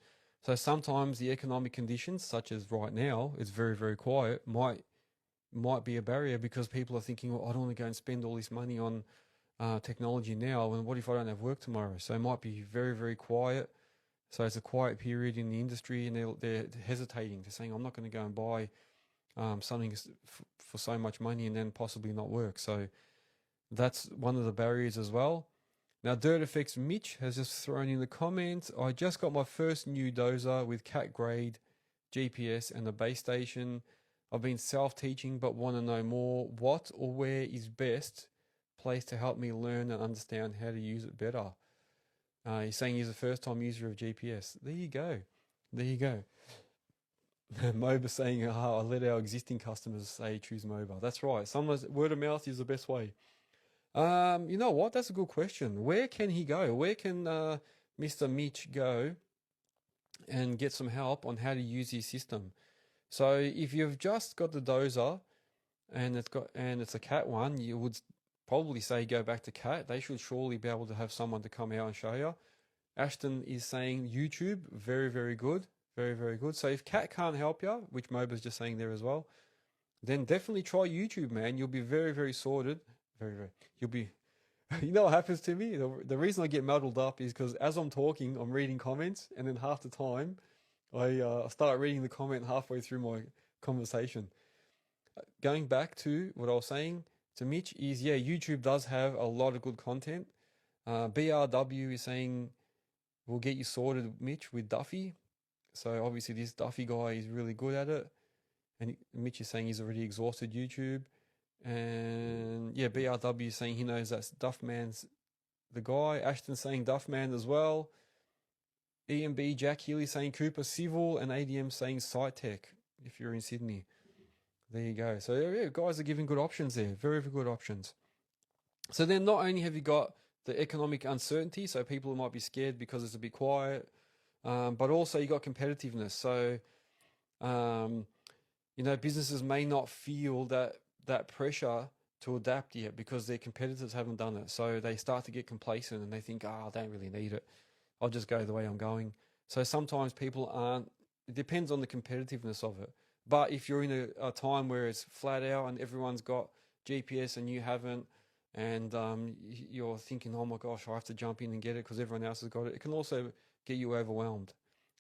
So sometimes the economic conditions, such as right now, it's very, very quiet, might be a barrier because people are thinking, well, I don't want to go and spend all this money on technology now, and what if I don't have work tomorrow? So it might be very, very quiet. So it's a quiet period in the industry, and they're hesitating. They're saying, I'm not going to go and buy something for so much money and then possibly not work. So that's one of the barriers as well. Now, Dirt Effects Mitch has just thrown in the comments, I just got my first new dozer with cat grade, GPS and a base station. I've been self-teaching but want to know more. What or where is best place to help me learn and understand how to use it better? He's saying he's a first-time user of GPS. There you go. There you go. Moba saying, I let our existing customers say choose Moba. That's right. Sometimes word of mouth is the best way. You know what? That's a good question. Where can he go? Where can Mr. Mitch go and get some help on how to use his system? So if you've just got the dozer and it's a cat one, you would probably say go back to cat. They should surely be able to have someone to come out and show you. Ashton is saying YouTube, very, very good. Very, very good. So if cat can't help you, which Moba's just saying there as well, then definitely try YouTube, man. You'll be very, very sorted. You'll be, you know what happens to me? The reason I get muddled up is because as I'm talking, I'm reading comments, and then half the time I start reading the comment halfway through my conversation. Going back to what I was saying to Mitch is, yeah, YouTube does have a lot of good content. BRW is saying, we'll get you sorted, Mitch, with Duffy. So obviously this Duffy guy is really good at it. And Mitch is saying he's already exhausted YouTube. And yeah, BRW is saying he knows that Duffman's the guy. Ashton saying Duffman as well. EMB Jack Healy saying Cooper Civil, and ADM saying Site Tech if you're in Sydney. There you go. So yeah, guys are giving good options there. Very, very good options. So then not only have you got the economic uncertainty, so people might be scared because it's a bit quiet, but also you got competitiveness. So, you know, businesses may not feel that pressure to adapt yet because their competitors haven't done it. So they start to get complacent and they think, I don't really need it. I'll just go the way I'm going. So sometimes people aren't, it depends on the competitiveness of it. But if you're in a time where it's flat out and everyone's got GPS and you haven't, and you're thinking, oh my gosh, I have to jump in and get it because everyone else has got it, it can also get you overwhelmed.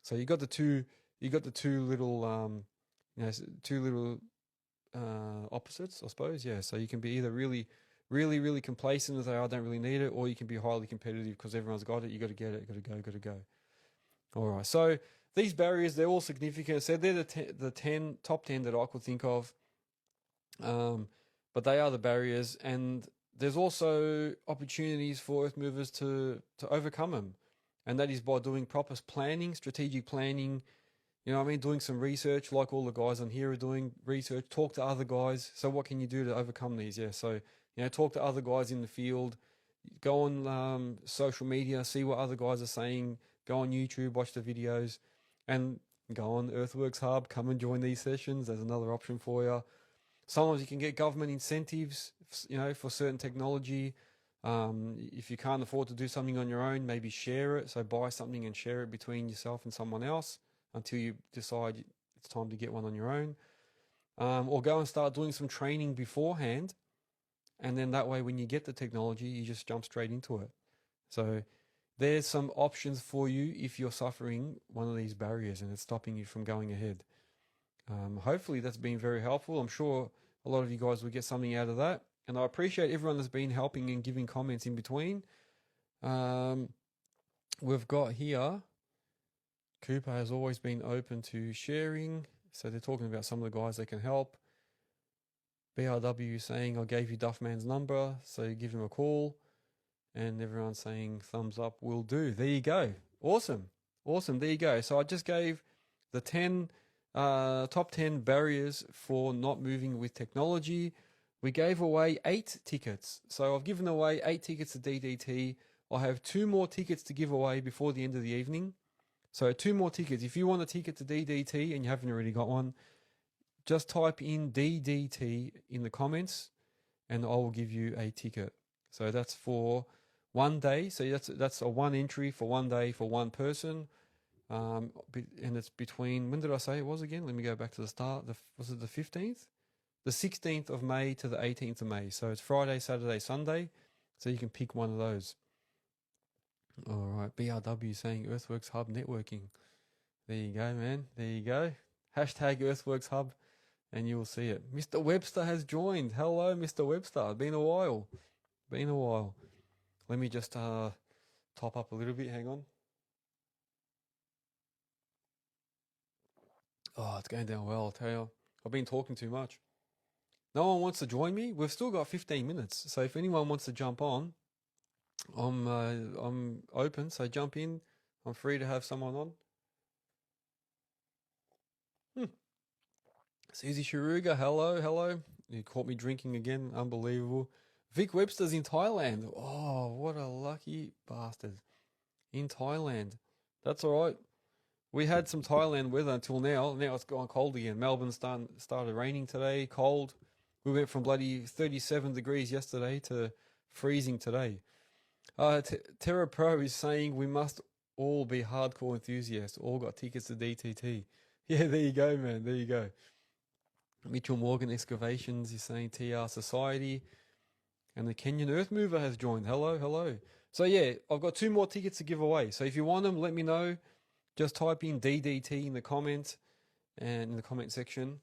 So you got the two little two little opposites, I suppose. Yeah, so you can be either really complacent and say, I don't really need it, or you can be highly competitive because everyone's got it. You got to get it. Got to go. All right. So these barriers, they're all significant. So they're the top 10 that I could think of. But they are the barriers, and there's also opportunities for earth movers to overcome them, and that is by doing proper planning, strategic planning. You know what I mean? Doing some research, like all the guys on here are doing research. Talk to other guys. So what can you do to overcome these? Yeah, so talk to other guys in the field. Go on social media, see what other guys are saying. Go on YouTube, watch the videos, and go on Earthworks Hub. Come and join these sessions. There's another option for you. Sometimes you can get government incentives, for certain technology. If you can't afford to do something on your own, maybe share it. So buy something and share it between yourself and someone else until you decide it's time to get one on your own. Or go and start doing some training beforehand. And then that way, when you get the technology, you just jump straight into it. So there's some options for you if you're suffering one of these barriers and it's stopping you from going ahead. Hopefully that's been very helpful. I'm sure a lot of you guys will get something out of that. And I appreciate everyone that's been helping and giving comments in between. We've got here, Cooper has always been open to sharing. So they're talking about some of the guys that can help. BRW saying, I gave you Duffman's number, so you give him a call. And everyone's saying, thumbs up, will do. There you go. Awesome. There you go. So I just gave the top 10 barriers for not moving with technology. We gave away 8 tickets. So I've given away 8 tickets to DDT. I have 2 more tickets to give away before the end of the evening. So 2 more tickets. If you want a ticket to DDT and you haven't already got one, just type in DDT in the comments and I will give you a ticket. So that's for 1 day. So that's a 1 entry for 1 day for 1 person. And it's between, when did I say it was again? Let me go back to the start. Was it the 15th? The 16th of May to the 18th of May. So it's Friday, Saturday, Sunday. So you can pick one of those. All right. BRW saying Earthworks Hub networking. There you go, man. There you go. Hashtag Earthworks Hub and you will see it. Mr. Webster has joined. Hello, Mr. Webster. Been a while. Let me just top up a little bit. Hang on. Oh, it's going down well, I'll tell you. I've been talking too much. No one wants to join me. We've still got 15 minutes. So if anyone wants to jump on, I'm open. So jump in. I'm free to have someone on. Susie Sharuga, hello. You caught me drinking again. Unbelievable. Vic Webster's in Thailand. Oh, what a lucky bastard. In Thailand. That's all right. We had some Thailand weather until now. Now it's gone cold again. Melbourne started raining today, cold. We went from bloody 37 degrees yesterday to freezing today. Terra Pro is saying we must all be hardcore enthusiasts. All got tickets to DTT. Yeah, there you go, man. There you go. Mitchell Morgan Excavations is saying TR Society. And the Kenyan Earth Mover has joined. Hello. So yeah, I've got 2 more tickets to give away. So if you want them, let me know. Just type in DDT in the comments and in the comment section,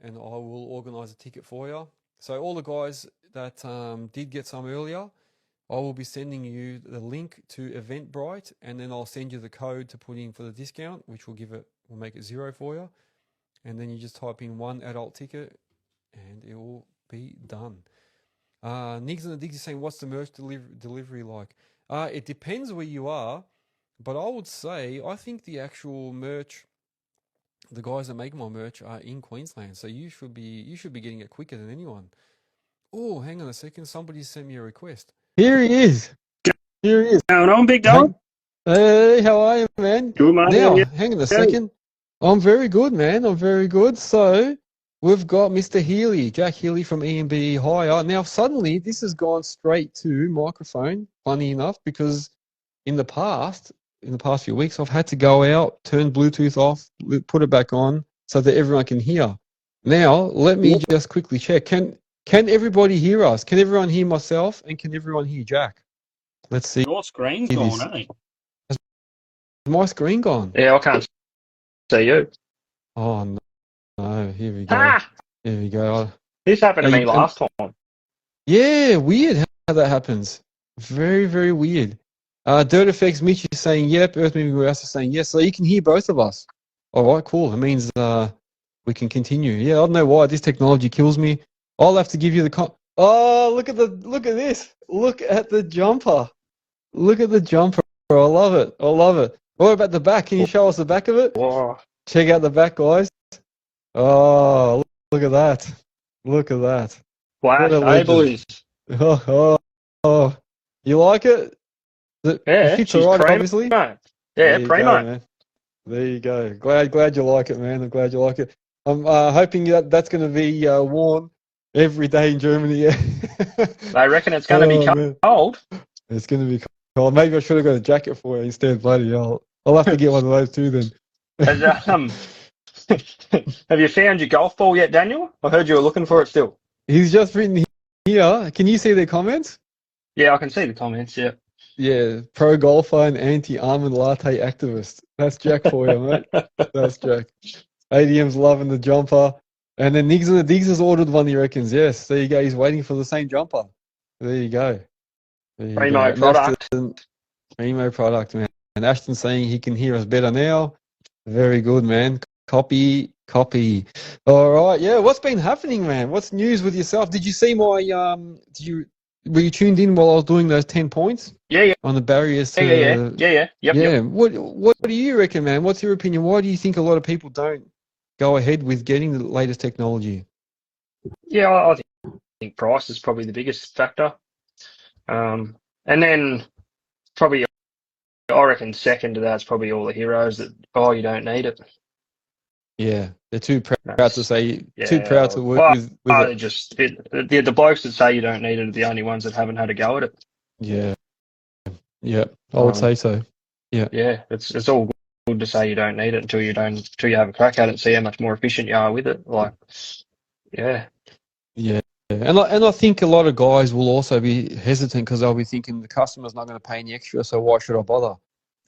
and I will organise a ticket for you. So all the guys that did get some earlier, I will be sending you the link to Eventbrite, and then I'll send you the code to put in for the discount, which will make it 0 for you. And then you just type in 1 adult ticket, and it will be done. Niggs and the Diggs is saying, what's the merch delivery like? It depends where you are. But I would say, I think the actual merch, the guys that make my merch are in Queensland. So you should be getting it quicker than anyone. Oh, hang on a second. Somebody sent me a request. Here he is. Going on, big dog? Hey, how are you, man? Good, mate. Now, hang on a second. I'm very good, man. I'm very good. So we've got Mr. Healy, Jack Healy from EMBE Hire. Now, suddenly, this has gone straight to microphone, funny enough, because in the past few weeks, I've had to go out, turn Bluetooth off, put it back on so that everyone can hear. Now, let me just quickly check. Can everybody hear us? Can everyone hear myself? And can everyone hear Jack? Let's see. Your screen's gone, eh? Is my screen gone? Yeah, I can't see you. Oh, no. Here we go. Ah! Here we go. This happened to me last time. Yeah, weird how that happens. Very, very weird. Dirt Effects Mitch is saying yep. Earth Moving Warehouse is saying yes. So you can hear both of us. All right, cool. It means we can continue. Yeah, I don't know why this technology kills me. I'll have to give you the Oh, look at this. Look at the jumper. Look at the jumper. I love it. I love it. What about the back? Can you show us the back of it? Whoa. Check out the back, guys. Oh, look at that. Look at that. Flash Ableys. Oh. You like it? Yeah, fits she's all right, primo. obviously. Yeah, There you primo. go, man. There you go. Glad you like it, man. I'm glad you like it. I'm hoping that's going to be worn every day in Germany. Yeah. They reckon it's going to be cold. It's going to be cold. Maybe I should have got a jacket for you instead. Bloody hell. I'll have to get one of those too then. Have you found your golf ball yet, Daniel? I heard you were looking for it still. He's just written here. Can you see the comments? Yeah, I can see the comments, yeah. Yeah, pro golfer and anti-almond latte activist. That's Jack for you, mate. That's Jack. ADM's loving the jumper. And then Niggs has ordered one, he reckons. Yes, there you go. He's waiting for the same jumper. There you go. Primo product. Primo product, man. And Ashton's saying he can hear us better now. Very good, man. Copy. All right, yeah. What's been happening, man? What's news with yourself? Did you see my were you tuned in while I was doing those 10 points? Yeah. On the barriers. Yeah. Yep. What do you reckon, man? What's your opinion? Why do you think a lot of people don't go ahead with getting the latest technology? Yeah, I think price is probably the biggest factor. And then probably, I reckon second to that's probably all the heroes that, you don't need it. Yeah, they're too proud to say, too proud to work with it. Just the blokes that say you don't need it are the only ones that haven't had a go at it. Yeah, I would say so. Yeah, it's all good to say you don't need it until you have a crack at it and see how much more efficient you are with it. Like, yeah. And I think a lot of guys will also be hesitant because they'll be thinking the customer's not going to pay any extra, so why should I bother?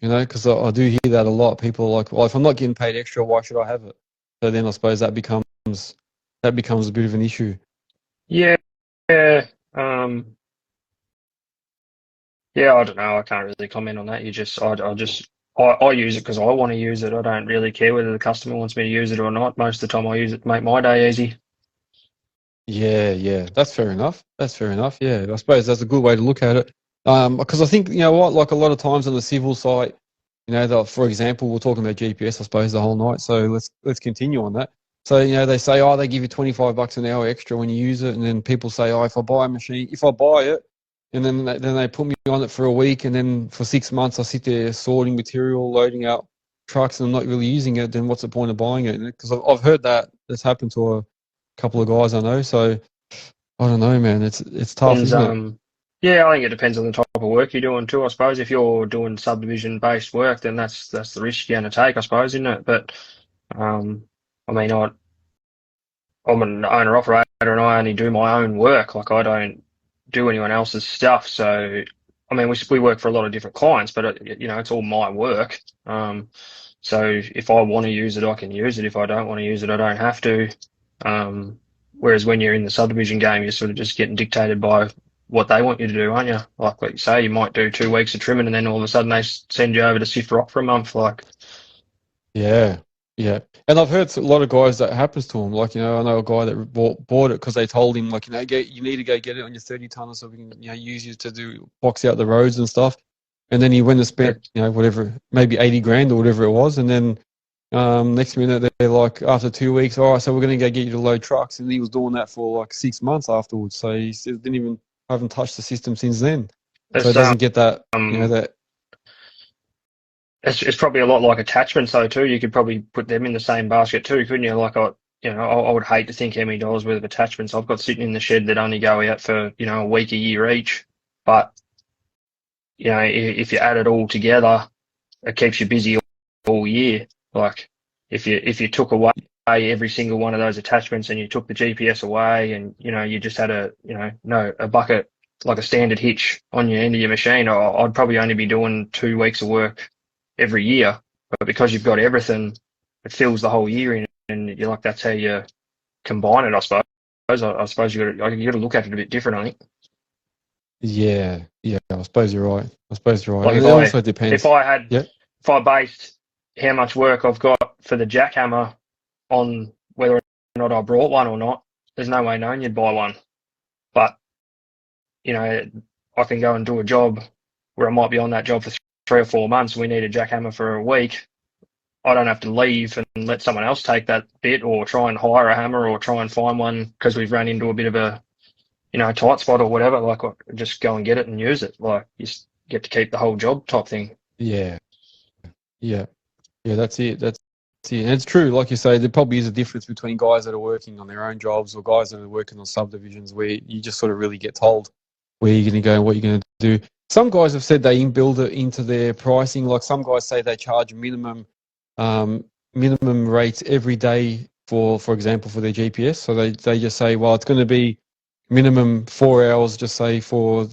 You know, because I do hear that a lot. People are like, well, if I'm not getting paid extra, why should I have it? So then I suppose that becomes a bit of an issue. Yeah. I don't know. I can't really comment on that. I use it because I want to use it. I don't really care whether the customer wants me to use it or not. Most of the time I use it to make my day easy. Yeah. That's fair enough. Yeah, I suppose that's a good way to look at it. Because I think, you know what, like a lot of times on the civil site, you know, for example, we're talking about GPS, I suppose, the whole night. So let's continue on that. So, you know, they say, they give you $25 an hour extra when you use it. And then people say, if I buy it, and then they put me on it for a week, and then for 6 months I sit there sorting material, loading out trucks, and I'm not really using it, then what's the point of buying it? Because I've heard that that's happened to a couple of guys I know. So I don't know, man. It's tough, isn't it? Yeah, I think it depends on the type of work you're doing too. I suppose if you're doing subdivision-based work, then that's the risk you're going to take, I suppose, isn't it? But I mean, I'm an owner-operator, and I only do my own work. Like, I don't do anyone else's stuff. So, I mean, we work for a lot of different clients, but you know, it's all my work. So if I want to use it, I can use it. If I don't want to use it, I don't have to. Whereas when you're in the subdivision game, you're sort of just getting dictated by what they want you to do, aren't you? Like you say, you might do 2 weeks of trimming, and then all of a sudden they send you over to sift rock for a month. Like, yeah. And I've heard a lot of guys that happens to them. Like, you know, I know a guy that bought it because they told him, like, you know, you need to go get it on your 30 tonner so we can, you know, use you to box out the roads and stuff. And then he went and spent, you know, whatever, maybe 80 grand or whatever it was. And then next minute they're like, after 2 weeks, all right, so we're going to go get you to load trucks. And he was doing that for like 6 months afterwards. So he said haven't touched the system since then. So it doesn't get that, you know, that. It's probably a lot like attachments though too. You could probably put them in the same basket too, couldn't you? Like, I would hate to think how many dollars worth of attachments I've got sitting in the shed that only go out for, you know, a week, a year each. But, you know, if you add it all together, it keeps you busy all year. Like, if you took away every single one of those attachments and you took the GPS away, and, you know, you just had a bucket, like a standard hitch on your end of your machine, I'd probably only be doing 2 weeks of work every year. But because you've got everything, it fills the whole year in you're like, that's how you combine it, I suppose. I suppose you got to look at it a bit different, I think. Yeah, yeah. I suppose you're right. Like And it also depends. Yeah, if I based how much work I've got for the jackhammer on whether or not I brought one or not, there's no way knowing you'd buy one. But I can go and do a job where I might be on that job for 3 or 4 months, and we need a jackhammer for a week. I don't have to leave and let someone else take that bit, or try and hire a hammer, or try and find one because we've run into a bit of a tight spot or whatever. Like, just go and get it and use it. Like, you get to keep the whole job type thing. yeah, yeah, yeah. That's it. And it's true, like you say, there probably is a difference between guys that are working on their own jobs or guys that are working on subdivisions, where you just sort of really get told where you're going to go and what you're going to do. Some guys have said they inbuild it into their pricing. Like, some guys say they charge minimum rates every day for example, for their GPS. So they just say, well, it's going to be minimum 4 hours, just say for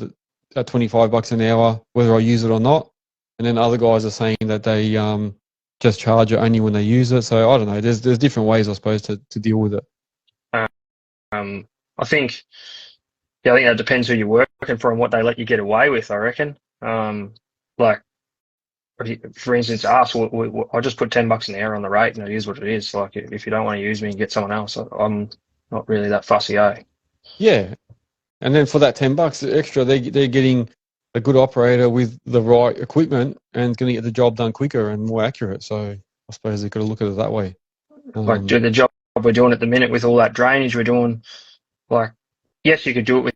at $25 an hour, whether I use it or not. And then other guys are saying that they just charge it only when they use it. So I don't know. There's different ways, I suppose, to deal with it. I think that depends who you're working for and what they let you get away with, I reckon. Like, for instance, us, I just put $10 an hour on the rate, and it is what it is. Like, if you don't want to use me, get someone else. I'm not really that fussy, eh? Yeah. And then for that $10 extra, they're getting a good operator with the right equipment and going to get the job done quicker and more accurate. So I suppose they've got to look at it that way. Like, do the job we're doing at the minute with all that drainage we're doing, like, yes, you could do it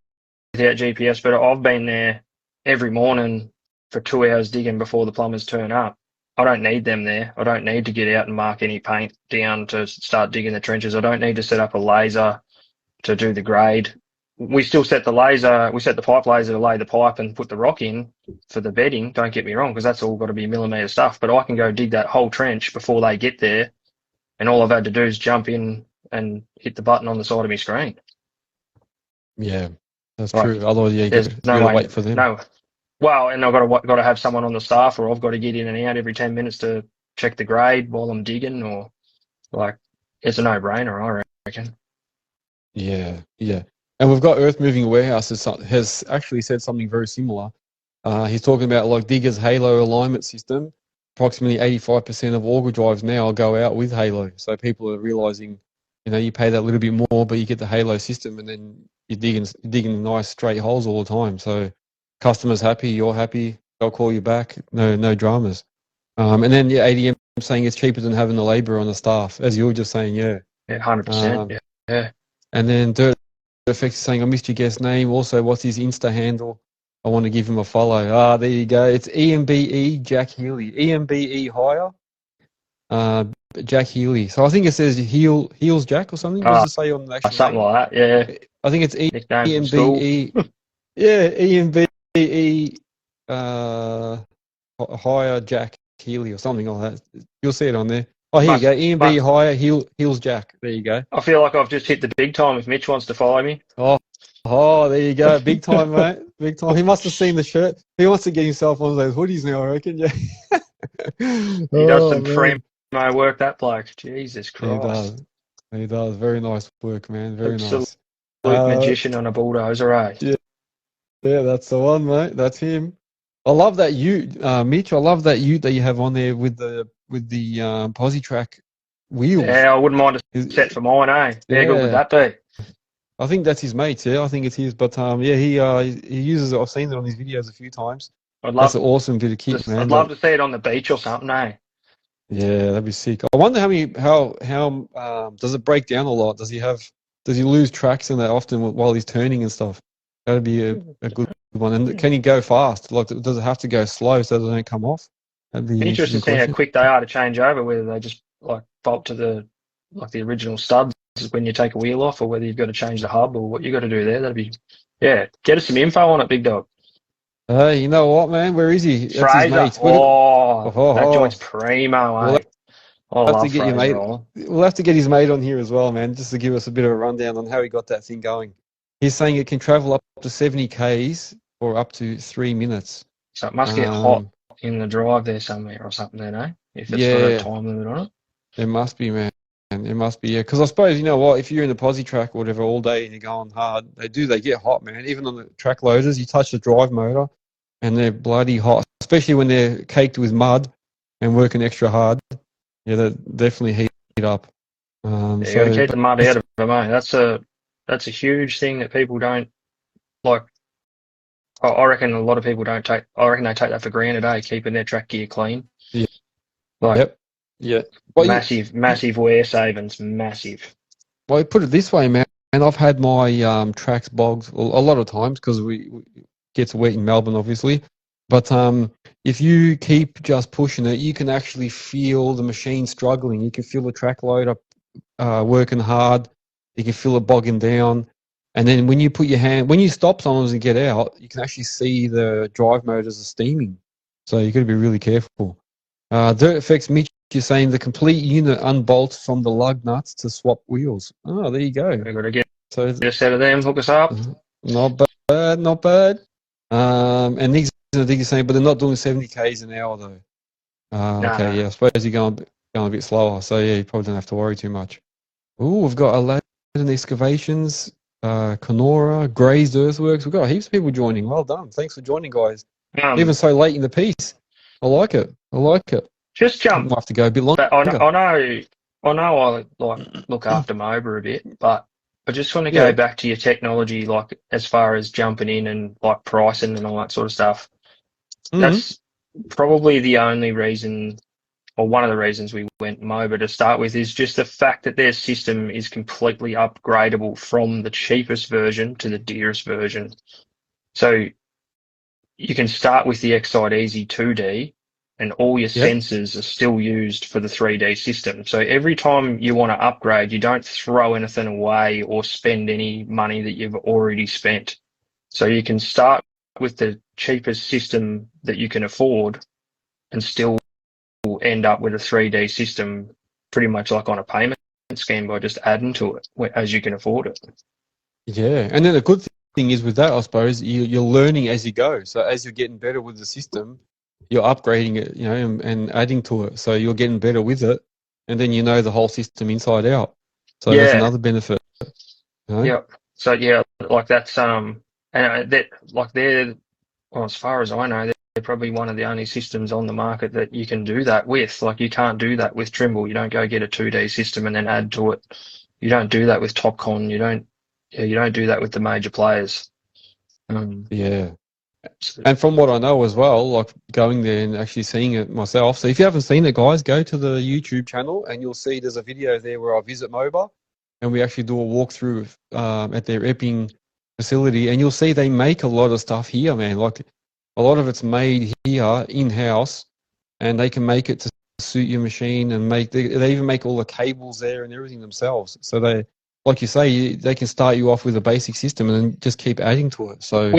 without GPS, but I've been there every morning for 2 hours digging before the plumbers turn up. I don't need them there. I don't need to get out and mark any paint down to start digging the trenches. I don't need to set up a laser to do the grade. We still set the pipe laser to lay the pipe and put the rock in for the bedding, don't get me wrong, because that's all got to be millimetre stuff. But I can go dig that whole trench before they get there, and all I've had to do is jump in and hit the button on the side of my screen. Yeah, that's true. Otherwise, you got to wait for them. No. Well, and I've got to have someone on the staff, or I've got to get in and out every 10 minutes to check the grade while I'm digging, or, like, it's a no-brainer, I reckon. Yeah, yeah. And we've got Earthmoving Warehouse has actually said something very similar. He's talking about, like, Digga's Halo alignment system. Approximately 85% of auger drives now go out with Halo. So people are realizing, you pay that little bit more, but you get the Halo system, and then you're digging nice straight holes all the time. So customers happy, you're happy. They'll call you back. No dramas. And then ADM saying it's cheaper than having the labor on the staff, as you were just saying. Yeah. Yeah, 100%. Yeah. And then Dirt Effects saying, I missed your guest name. Also, what's his Insta handle? I want to give him a follow. There you go. It's EMBE Jack Healy. EMBE Hire. Jack Healy. So I think it says Heels Jack or something. What does it say on the actual something name? like that, yeah. I think it's EMBE. Yeah, EMBE Hire Jack Healy or something like that. You'll see it on there. Oh, here you go. EMB Hire Heels Jack. There you go. I feel like I've just hit the big time if Mitch wants to follow me. Oh, there you go. Big time, mate. Big time. He must have seen the shirt. He wants to get himself one of those hoodies now, I reckon. Yeah. He does some primo work, that bloke. Jesus Christ. He does. Very nice work, man. Very nice. Magician on a bulldozer, eh? Yeah, that's the one, mate. That's him. I love that Mitch. I love that that you have on there with the Positrack wheels. Yeah, I wouldn't mind a set for mine, eh? How good would that be? I think that's his mate's. Yeah, I think it's his. But he uses it. I've seen it on his videos a few times. That's an awesome bit of kit, man. I'd love to see it on the beach or something, eh? Yeah, that'd be sick. I wonder how does it break down a lot? Does he lose tracks in that often while he's turning and stuff? That'd be a good one. And can he go fast? Like, does it have to go slow so they don't come off? That'd be interesting to see how quick they are to change over. Whether they just like bolt to the original studs when you take a wheel off, or whether you've got to change the hub, or what you got to do there. That'd be Get us some info on it, big dog. Hey, you know what, man? Where is he? That's Fraser. his mate. That joint's primo, eh? We'll have to get your mate. We'll have to get his mate on here as well, man, just to give us a bit of a rundown on how he got that thing going. He's saying it can travel up to 70 k's or up to 3 minutes. So it must get hot in the drive there somewhere or something, then, eh? If it's got a time limit on it. There must be, man. It must be, yeah. Because I suppose, you know what, if you're in the posi track or whatever all day and you're going hard, they get hot, man. Even on the track loaders, you touch the drive motor and they're bloody hot, especially when they're caked with mud and working extra hard. Yeah, they definitely heat up. You gotta keep the mud out of them, eh? That's a huge thing that people don't like. I reckon a lot of people don't take. I reckon they take that for granted, eh? Keeping their track gear clean. Yeah. Like, yep. Yeah. Well, massive wear savings, massive. Well, put it this way, man. And I've had my tracks bogged a lot of times because we gets wet in Melbourne, obviously. But if you keep just pushing it, you can actually feel the machine struggling. You can feel the track loader working hard. You can feel it bogging down. And then when you stop sometimes and get out, you can actually see the drive motors are steaming. So you've got to be really careful. Dirt Effects Mitch is saying the complete unit unbolts from the lug nuts to swap wheels. Oh, there you go. We've got to get a set of them, hook us up. Not bad, not bad. And Digga is saying, but they're not doing 70 k's an hour though. Okay, yeah, I suppose you're going a bit slower. So yeah, you probably don't have to worry too much. Ooh, we've got Aladdin Excavations, Kenora, Grazed Earthworks. We've got heaps of people joining. Well done. Thanks for joining, guys. Even so late in the piece. I like it. Just jump. Might have to go a bit longer. I know I like look after Moasure a bit, but I just want to go back to your technology, like as far as jumping in and like pricing and all that sort of stuff. Mm-hmm. That's probably the only reason, or one of the reasons we went Moasure to start with, is just the fact that their system is completely upgradable from the cheapest version to the dearest version. So you can start with the Excite Easy 2D and all your sensors are still used for the 3D system. So every time you want to upgrade, you don't throw anything away or spend any money that you've already spent. So you can start with the cheapest system that you can afford and still end up with a 3D system pretty much like on a payment scheme by just adding to it as you can afford it. Yeah, and then the good thing is with that, I suppose, you're learning as you go. So as you're getting better with the system, you're upgrading it, you know, and adding to it. So you're getting better with it, and then you know the whole system inside out. So that's another benefit. You know? Yeah. So yeah, like that's and that like they're, well, as far as I know, they're probably one of the only systems on the market that you can do that with. Like you can't do that with Trimble. You don't go get a 2D system and then add to it. You don't do that with Topcon. You don't do that with the major players. Yeah. And from what I know as well, like going there and actually seeing it myself. So if you haven't seen it, guys, go to the YouTube channel and you'll see there's a video there where I visit Moasure and we actually do a walkthrough at their Epping facility, and you'll see they make a lot of stuff here, man. Like a lot of it's made here in-house, and they can make it to suit your machine, and they even make all the cables there and everything themselves. So they, like you say, they can start you off with a basic system and then just keep adding to it. So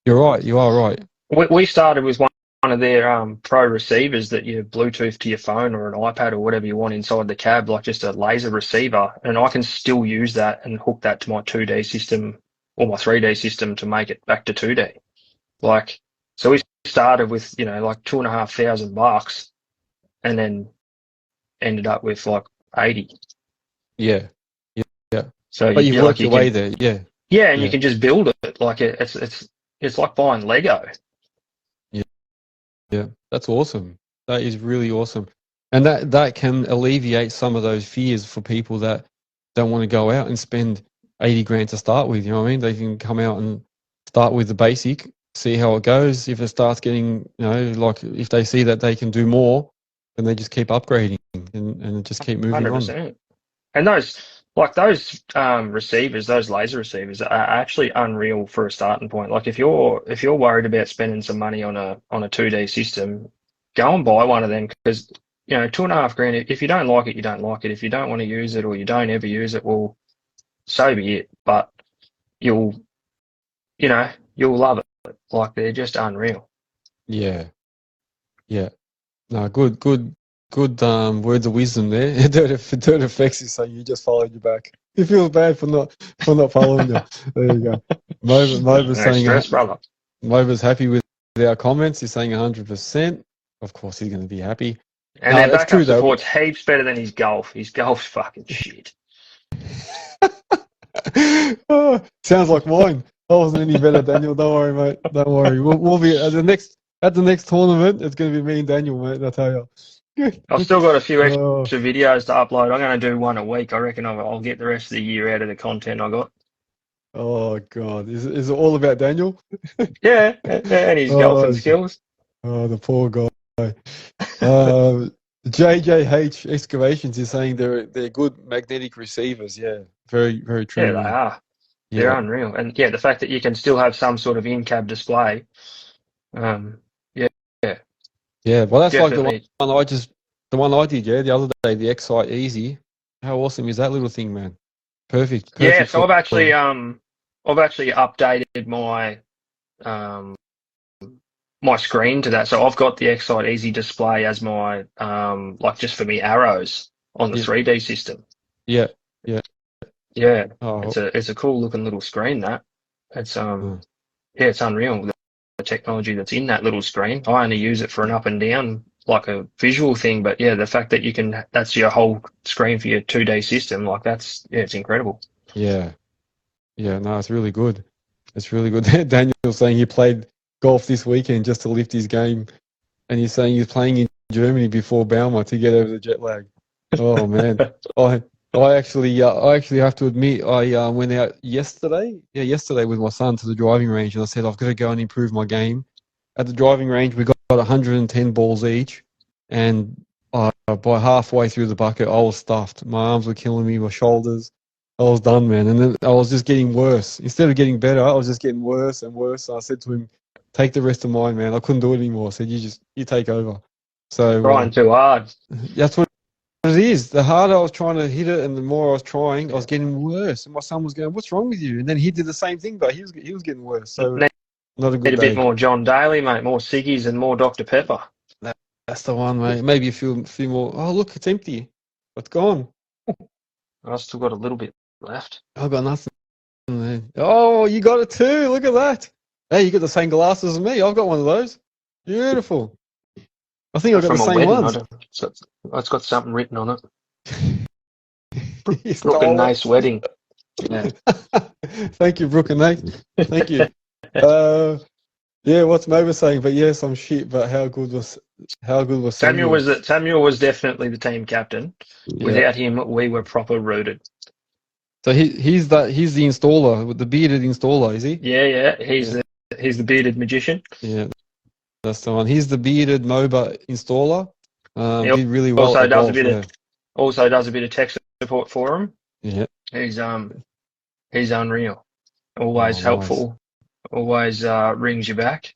you're right. You are right. We started with one of their pro receivers that you Bluetooth to your phone or an iPad or whatever you want inside the cab, like just a laser receiver. And I can still use that and hook that to my 2D system or my 3D system to make it back to 2D. Like, so we started with, you know, like $2,500 and then ended up with like 80. Yeah. So but you've worked your way there, Yeah, and you can just build it. Like it's like buying Lego. Yeah, that's awesome. That is really awesome. And that can alleviate some of those fears for people that don't want to go out and spend 80 grand to start with. You know what I mean? They can come out and start with the basic, see how it goes. If it starts getting, you know, like if they see that they can do more, then they just keep upgrading and just keep moving 100%. On. And those receivers, those laser receivers, are actually unreal for a starting point. Like if you're worried about spending some money on a 2D system, go and buy one of them, because you know $2.5 grand. If you don't like it, you don't like it. If you don't want to use it or you don't ever use it, well, so be it. But you'll love it. Like they're just unreal. Yeah. No, good words of wisdom there. Dirt Effects is saying you just followed you back. He feels bad for not following you. There you go. Moba's saying Moba's happy with our comments. He's saying 100%. Of course, he's going to be happy. And No, their that's backup true though. support's heaps better than his golf. His golf's fucking shit. Oh, sounds like mine. I wasn't any better, Daniel. Don't worry, mate. Don't worry. We'll be at the next tournament. It's going to be me and Daniel, mate. I tell you. I've still got a few Oh, extra videos to upload. I'm going to do one a week. I reckon I'll get the rest of the year out of the content I got. oh God. Is it all about Daniel? Yeah, and his golfing Oh, skills. oh, the poor guy. JJH Excavations is saying they're good magnetic receivers. Yeah, very very true. Yeah, they Man. are. Yeah, They're unreal. And yeah, the fact that you can still have some sort of in-cab display. Yeah, yeah. Well, that's like definitely. the one I did. Yeah, the other day, the Excite Easy. How awesome is that little thing, man? Perfect. Yeah, so For, I've actually updated my screen to that. So I've got the Excite Easy display as my like just for me arrows on the yeah, 3D system. yeah, yeah. Yeah, Oh, it's a cool looking little screen that. It's mm, yeah, it's unreal the technology that's in that little screen. I only use it for an up and down like a visual thing, but yeah, the fact that that's your whole screen for your 2D system, like it's incredible. yeah, yeah. No, it's really good. It's really good. Daniel's saying he played golf this weekend just to lift his game, and he's saying he's playing in Germany before Bauma to get over the jet lag. Oh man, I actually have to admit I went out yesterday. Yeah, yesterday with my son to the driving range, and I said I've got to go and improve my game. At the driving range, we got 110 balls each, and by halfway through the bucket, I was stuffed. My arms were killing me, my shoulders. I was done, man, and then I was just getting worse. Instead of getting better, I was just getting worse and worse. So I said to him, "Take the rest of mine, man. I couldn't do it anymore." I said, you take over." So Trying too hard. that's what it is. The harder I was trying to hit it, and the more I was trying, I was getting worse. And my son was going, "What's wrong with you?" And then he did the same thing, but he was getting worse. So Need not a a good bit day. more John Daly, mate, more Siggies and more Dr. Pepper. That's the one, mate. Maybe a few more. Oh, look, it's empty. It's gone. I've still got a little bit left. I've got nothing. Man. Oh, you got it too. Look at that. Hey, you got the same glasses as me. I've got one of those. Beautiful. I think I've got From the a same wedding, ones. it's got something written on it. You Brooke and stole it. Nate's wedding. Yeah. Thank you, Brooke and Nate. Thank you. Yeah, what's Moba saying? But yes, I'm shit. But how good was Samuel? Samuel was definitely the team captain. Yeah. Without him, we were proper rooted. So he's the installer, with the bearded installer, is he? Yeah. He's the bearded magician. Yeah, that's the one. He's the bearded MOBA installer. He Did really well also at does golf. also does a bit of tech support for him. Yeah. He's unreal. Always helpful. Nice. Always rings you back.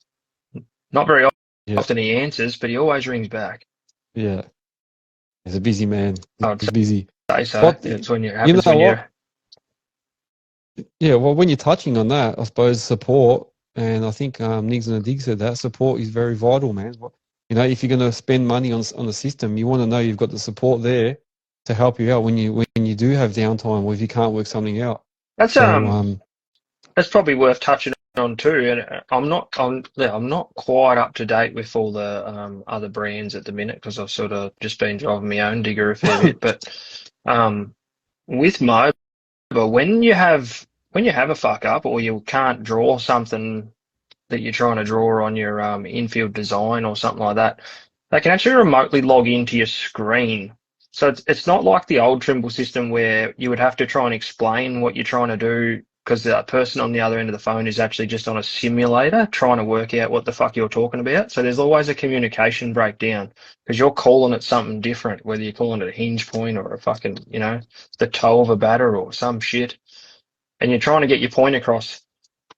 Not very often he answers, but he always rings back. Yeah. He's a busy man. He's busy. Say so. It's when it happens when you're... Yeah, well, when you're touching on that, I suppose support, and I think Niggs and Dig said that support is very vital, man. You know, if you're going to spend money on the system, you want to know you've got the support there to help you out when you do have downtime, or if you can't work something out. That's probably worth touching on too. And I'm not quite up to date with all the other brands at the minute because I've sort of just been driving my own digger a fair bit. But with MOBA, when you have a fuck up or you can't draw something that you're trying to draw on your infield design or something like that, they can actually remotely log into your screen. So it's not like the old Trimble system where you would have to try and explain what you're trying to do because the person on the other end of the phone is actually just on a simulator trying to work out what the fuck you're talking about. So there's always a communication breakdown because you're calling it something different, whether you're calling it a hinge point or a fucking, the toe of a batter or some shit. And you're trying to get your point across,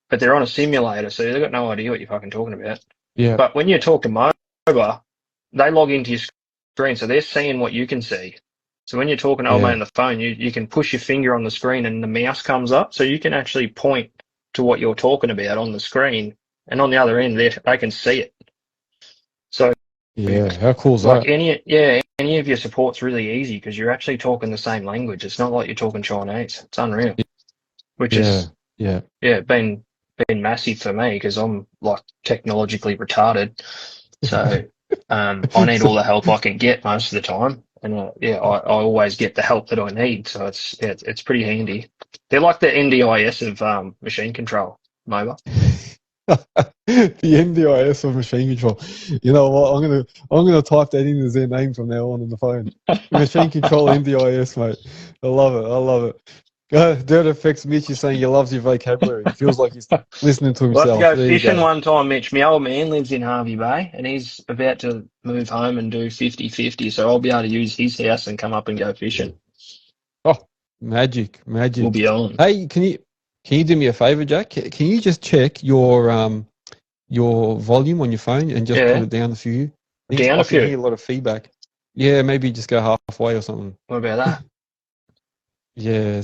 but they're on a simulator, so they've got no idea what you're fucking talking about. Yeah. But when you talk to MOBA, they log into your screen, so they're seeing what you can see. So when you're talking to old mate on the phone, you can push your finger on the screen and the mouse comes up, so you can actually point to what you're talking about on the screen, and on the other end, they can see it. So yeah, how cool is like that? any of your support's really easy because you're actually talking the same language. It's not like you're talking Chinese. It's unreal. Which is been massive for me because I'm like technologically retarded. So I need all the help I can get most of the time. And I always get the help that I need. So it's pretty handy. They're like the NDIS of machine control, Moba. The NDIS of machine control. You know what? I'm gonna type that in as their name from now on the phone. Machine control NDIS, mate. I love it. I love it. Dirt Effects Mitch is saying he loves your vocabulary. It feels like he's listening to himself. We'll have to go fishing one time, Mitch. My old man lives in Harvey Bay and he's about to move home and do 50-50. So I'll be able to use his house and come up and go fishing. Oh, magic. We'll be on. Hey, can you do me a favor, Jack? Can you just check your volume on your phone and just put it down a few? Down a few? I hear a lot of feedback. Yeah, maybe just go halfway or something. What about that? Yeah, it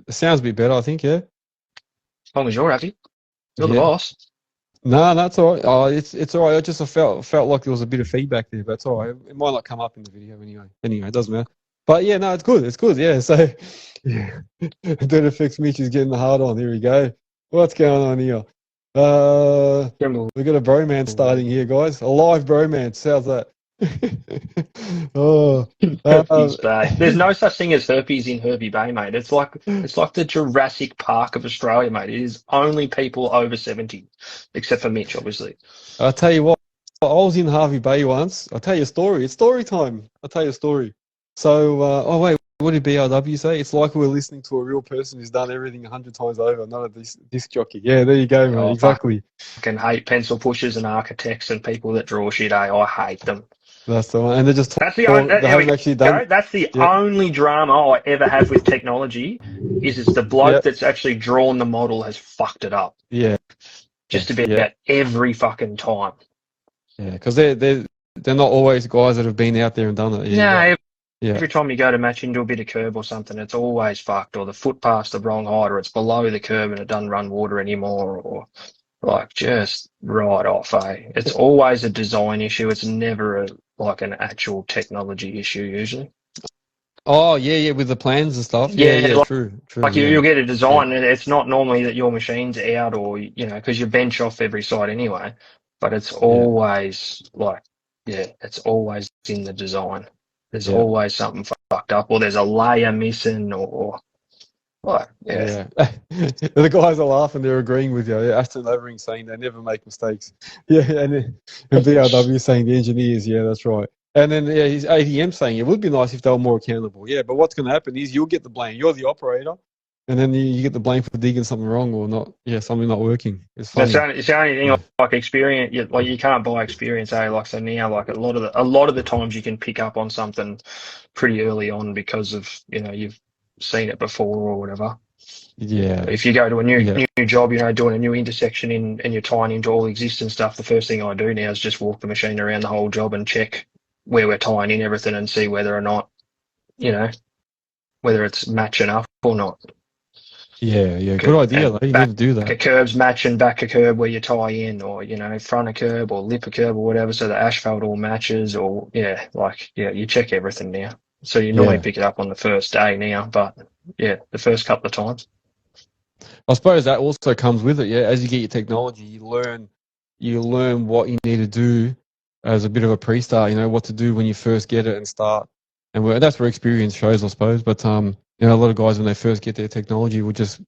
sounds a bit better, I think, yeah? As long as you're happy. You're the boss. No, that's all right. Oh, it's all right. I just felt like there was a bit of feedback there, but it's all right. It might not come up in the video anyway. Anyway, it doesn't matter. But yeah, no, it's good. It's good, yeah. So, yeah. Dirt Effects Mitch is getting the hard on. Here we go. What's going on here? We've got a bromance starting here, guys. A live bromance. How's that? Herpes Bay. There's no such thing as herpes in Hervey Bay, mate. It's like the Jurassic Park of Australia, mate. It is only people over 70, except for Mitch, obviously. I'll tell you what. I was in Hervey Bay once. I'll tell you a story. It's story time. I'll tell you a story. So, what did BRW say? It's like we're listening to a real person who's done everything 100 times over, not a disc jockey. Yeah, there you go, mate. Exactly. I fucking hate pencil pushers and architects and people that draw shit. I hate them. That's the one. And they're just That's the only drama I ever have with technology is it's the bloke that's actually drawn the model has fucked it up. Yeah. Just about every fucking time. Yeah, because they're not always guys that have been out there and done it. Every time you go to match into a bit of curb or something, it's always fucked, or the footpath's the wrong height, or it's below the curb and it doesn't run water anymore, or like just right off, eh? It's always a design issue. It's never an actual technology issue usually. Oh yeah, with the plans and stuff. Yeah, true. Like you'll get a design, and it's not normally that your machine's out, or because you bench off every side anyway. But it's always it's always in the design. There's always something fucked up, or there's a layer missing, or The guys are laughing. They're agreeing with you. Aston Levering saying they never make mistakes. Yeah, and BRW saying the engineers. Yeah, that's right. And then his ATM saying it would be nice if they were more accountable. Yeah, but what's going to happen is you'll get the blame. You're the operator, and then you get the blame for digging something wrong or not. Yeah, something not working. It's funny. It's the only thing like experience. You can't buy experience. So now a lot of the times you can pick up on something pretty early on because of you've seen it before or whatever. Yeah. If you go to a new job, doing a new intersection and you're tying into all existing stuff, the first thing I do now is just walk the machine around the whole job and check where we're tying in everything and see whether or not, whether it's matching up or not. Yeah. Good idea. You need to do that. A curb's matching back a curb where you tie in, or front a curb or lip a curb or whatever, so the asphalt all matches. Or you check everything now. So you normally pick it up on the first day now, but the first couple of times. I suppose that also comes with it. Yeah, as you get your technology, you learn what you need to do as a bit of a pre-start. What to do when you first get it and start, and that's where experience shows, I suppose. But a lot of guys when they first get their technology will just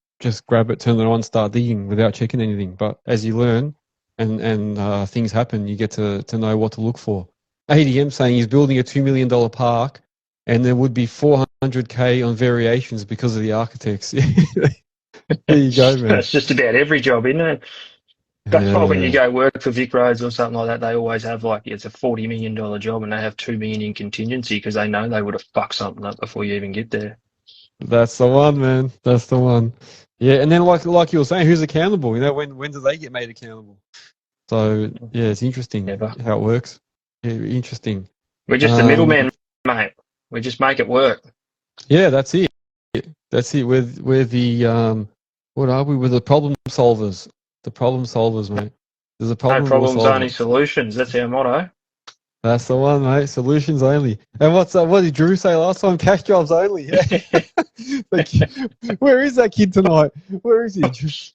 grab it, turn it on, start digging without checking anything. But as you learn and things happen, you get to know what to look for. ADM saying he's building a $2 million park, and there would be 400K on variations because of the architects. There you go, man. That's just about every job, isn't it? That's why when you go work for Vic Roads or something like that, they always have it's a $40 million job and they have $2 million in contingency because they know they would have fucked something up before you even get there. That's the one, man. That's the one. Yeah, and then like you were saying, who's accountable? When do they get made accountable? So it's interesting how it works. Yeah, interesting. We're just the middleman, mate. We just make it work. Yeah, that's it. That's it. We're the what are we? We're the problem solvers. The problem solvers, mate. There's a problem. No problems, only solutions. That's our motto. That's the one, mate. Solutions only. And what did Drew say last time? Cash jobs only. Yeah. Where is that kid tonight? Where is he?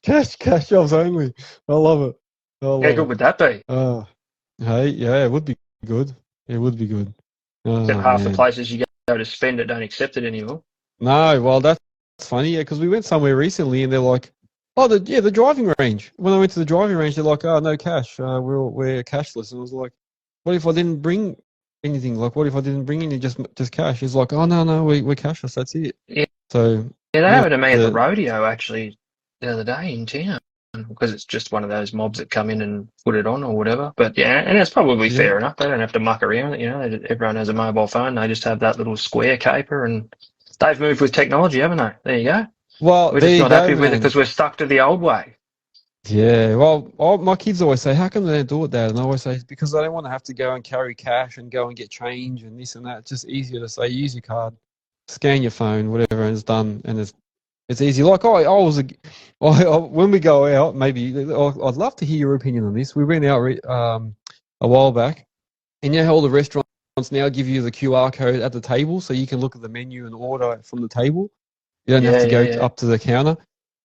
Cash jobs only. I love it. How good would that be? Hey, yeah, it would be good. It would be good. Except Oh half the man. places you go to spend it don't accept it anymore. No, well that's funny, yeah, because we went somewhere recently and they're like, oh the driving range. When I went to the driving range, they're like, oh no cash. We're cashless. And I was like, what if I didn't bring anything? Like what if I didn't bring any just cash? He's like, oh no, we're cashless, that's it. Yeah, So yeah, that yeah, happened to me at the rodeo actually the other day in town because it's just one of those mobs that come in and put it on or whatever. But yeah, and it's probably yeah. fair enough. They don't have to muck around. You know, everyone has a mobile phone. They just have that little square caper, and they've moved with technology, haven't they? There you go. Well, We're there just you not go, happy with it man. because we're stuck to the old way. Yeah, well, my kids always say, "How come they don't do it, Dad?" And I always say, "It's because they don't want to have to go and carry cash and go and get change and this and that. It's just easier to say, use your card, scan your phone, whatever, and it's done, and it's easy." Like when we go out, maybe I'd love to hear your opinion on this. We went out a while back, and you know how all the restaurants now give you the QR code at the table, so you can look at the menu and order from the table. You don't have Yeah, to yeah, go yeah. up to the counter.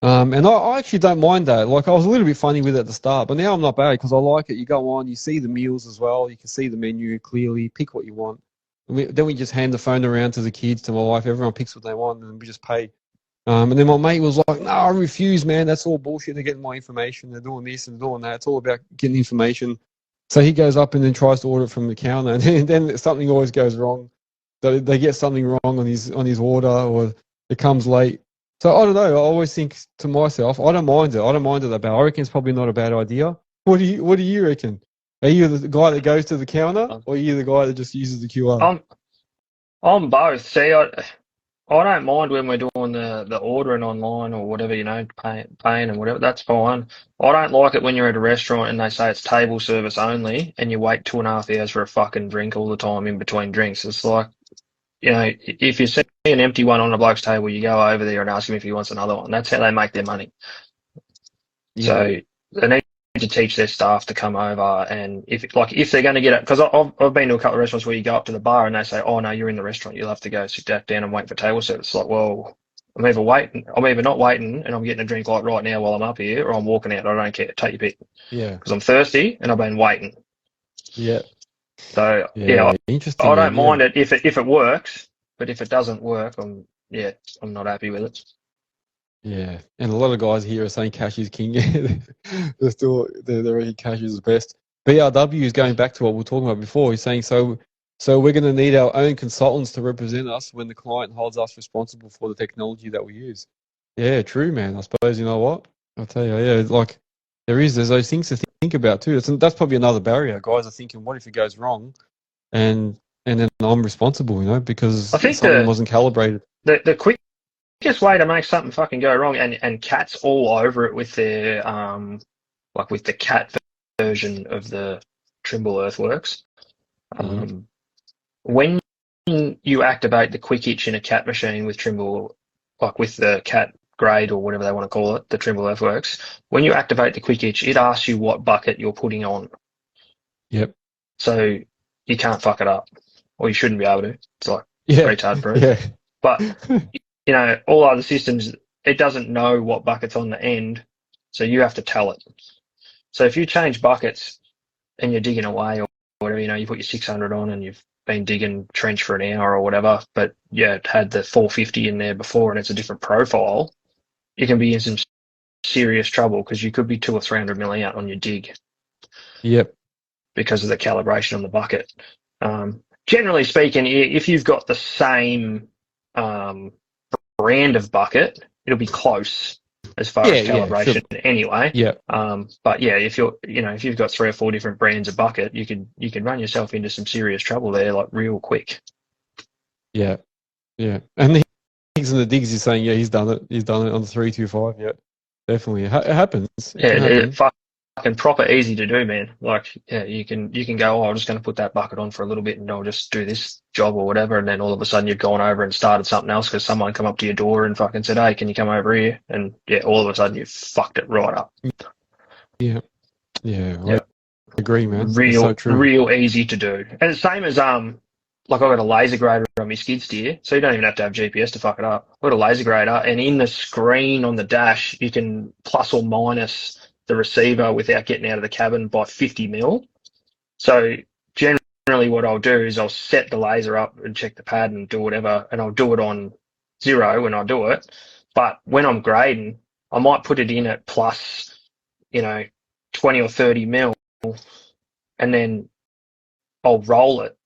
And I actually don't mind that. Like, I was a little bit funny with it at the start, but now I'm not bad because I like it. You go on, you see the meals as well. You can see the menu clearly, pick what you want. Then we just hand the phone around to the kids, to my wife. Everyone picks what they want, and we just pay. And then my mate was like, "No, I refuse, man. That's all bullshit. They're getting my information. They're doing this and doing that. It's all about getting information." So he goes up and then tries to order it from the counter, and then something always goes wrong. They get something wrong on his order, or it comes late. So I don't know. I always think to myself, I don't mind it. I don't mind it that bad. I reckon it's probably not a bad idea. What do you reckon? Are you the guy that goes to the counter, or are you the guy that just uses the QR? I'm both. See, I don't mind when we're doing the ordering online or whatever, you know, paying and whatever. That's fine. I don't like it when you're at a restaurant and they say it's table service only, and you wait 2.5 hours for a fucking drink all the time in between drinks. It's like, you know, if you see an empty one on a bloke's table, you go over there and ask him if he wants another one. That's how they make their money. Yeah, So they need to teach their staff to come over, and if they're going to get it, because I've been to a couple of restaurants where you go up to the bar and they say, "Oh no, you're in the restaurant. You'll have to go sit back down and wait for table service." It's like, well, I'm either not waiting and I'm getting a drink like right now while I'm up here, or I'm walking out. I don't care. Take your pick, yeah, because I'm thirsty and I've been waiting. yeah, So yeah, yeah. Interesting, I man. don't Yeah, mind it if it works, but if it doesn't work, I'm not happy with it. yeah. And a lot of guys here are saying cash is king. They're really cash is the best. BRW is going back to what we were talking about before. He's saying so we're going to need our own consultants to represent us when the client holds us responsible for the technology that we use. Yeah, true, man. I suppose you know what I'll tell you. Yeah, like there's those things to think about too. That's probably another barrier. Guys are thinking, what if it goes wrong, and then I'm responsible, because I think something wasn't calibrated. the quickest way to make something fucking go wrong, and Cat's all over it with their like with the Cat version of the Trimble Earthworks. Mm-hmm. When you activate the quick itch in a Cat machine with Trimble, like with the Cat grade or whatever they want to call it, the Trimble Earthworks, when you activate the quick itch, it asks you what bucket you're putting on. Yep. So you can't fuck it up, or you shouldn't be able to. It's like Yeah. retard proof. Yeah. But you know, all other systems, it doesn't know what bucket's on the end, so you have to tell it. So if you change buckets and you're digging away or whatever, you know, you put your 600 on and you've been digging trench for an hour or whatever, but yeah, it had the 450 in there before and it's a different profile, you can be in some serious trouble because you could be 200 or 300 milli out on your dig. Yep. Because of the calibration on the bucket. Generally speaking, if you've got the same brand of bucket, it'll be close as far as calibration anyway. Yeah. But yeah, if you've got 3 or 4 different brands of bucket, you can run yourself into some serious trouble there, like real quick. Yeah. Yeah. And the Higgs and the Diggs is saying, yeah, he's done it. He's done it on the 325. Yeah. Definitely. It happens. It fucking proper easy to do, man. Like, yeah, you can go, oh, I'm just going to put that bucket on for a little bit and I'll just do this job or whatever. And then all of a sudden you've gone over and started something else because someone come up to your door and fucking said, hey, can you come over here? And yeah, all of a sudden you've fucked it right up. Yeah. Yeah. I agree, man. Real easy to do. And it's the same as, like I've got a laser grader on my skid steer, so you don't even have to have GPS to fuck it up. I've got a laser grader, and in the screen on the dash, you can plus or minus the receiver without getting out of the cabin by 50 mil. So generally generally what I'll do is I'll set the laser up and check the pad and do whatever, and I'll do it on 0 when I do it. But when I'm grading, I might put it in at plus, 20 or 30 mil, and then I'll roll it,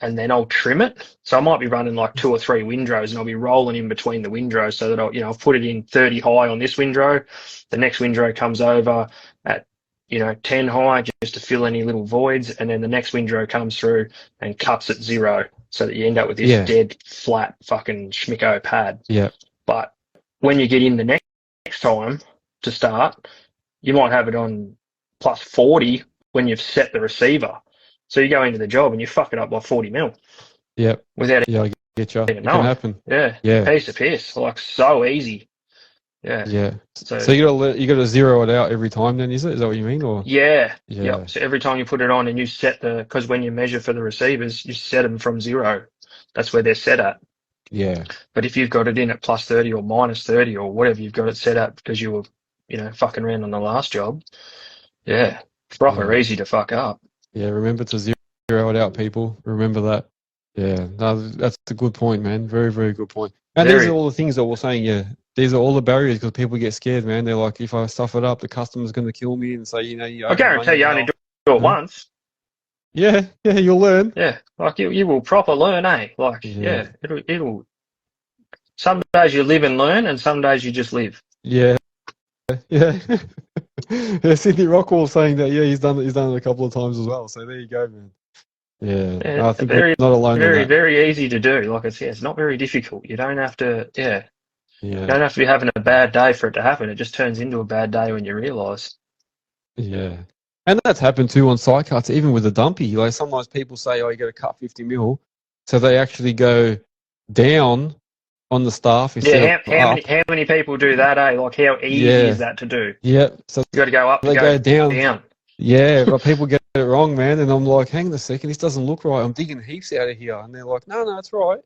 and then I'll trim it. So I might be running like 2 or 3 windrows, and I'll be rolling in between the windrows so that I've put it in 30 high on this windrow. The next windrow comes over at 10 high just to fill any little voids, and then the next windrow comes through and cuts at 0 so that you end up with this dead flat fucking schmicko pad. Yeah. But when you get in the next time to start, you might have it on plus 40 when you've set the receiver. So you go into the job and you fuck it up by 40 mil. Yep. Without I get you. It even can happen. Yeah. Yeah. Piece of piss. Like, so easy. Yeah. Yeah. So you gotta zero it out every time then, is it? Is that what you mean? Or yeah. Yep. So every time you put it on and you set because when you measure for the receivers, you set them from 0. That's where they're set at. Yeah. But if you've got it in at plus 30 or minus 30 or whatever you've got it set at because you were, fucking around on the last job, it's proper easy to fuck up. Yeah, remember to zero it out, people. Remember that. Yeah, no, that's a good point, man. Very, very good point. And these are all the things that we're saying, these are all the barriers because people get scared, man. They're like, if I stuff it up, the customer's going to kill me and say, I guarantee you only do it once. Yeah, you'll learn. Yeah, like you will proper learn, eh? Like, it'll. Some days you live and learn, and some days you just live. Yeah. Sydney Rockwell saying that. Yeah, he's done it a couple of times as well. So there you go, man. Yeah, I think we're not alone. Very, very easy to do. Like it's not very difficult. You don't have to. You don't have to be having a bad day for it to happen. It just turns into a bad day when you realise. Yeah. And that's happened too on side cuts, even with a dumpy. Like sometimes people say, "Oh, you got to cut 50 mil," so they actually go down on the staff. How many people do that? Like how easy is that to do? Yeah. So you got to go up. They go down. Yeah, but people get it wrong, man. And I'm like, hang on a second, this doesn't look right. I'm digging heaps out of here, and they're like, no, it's right.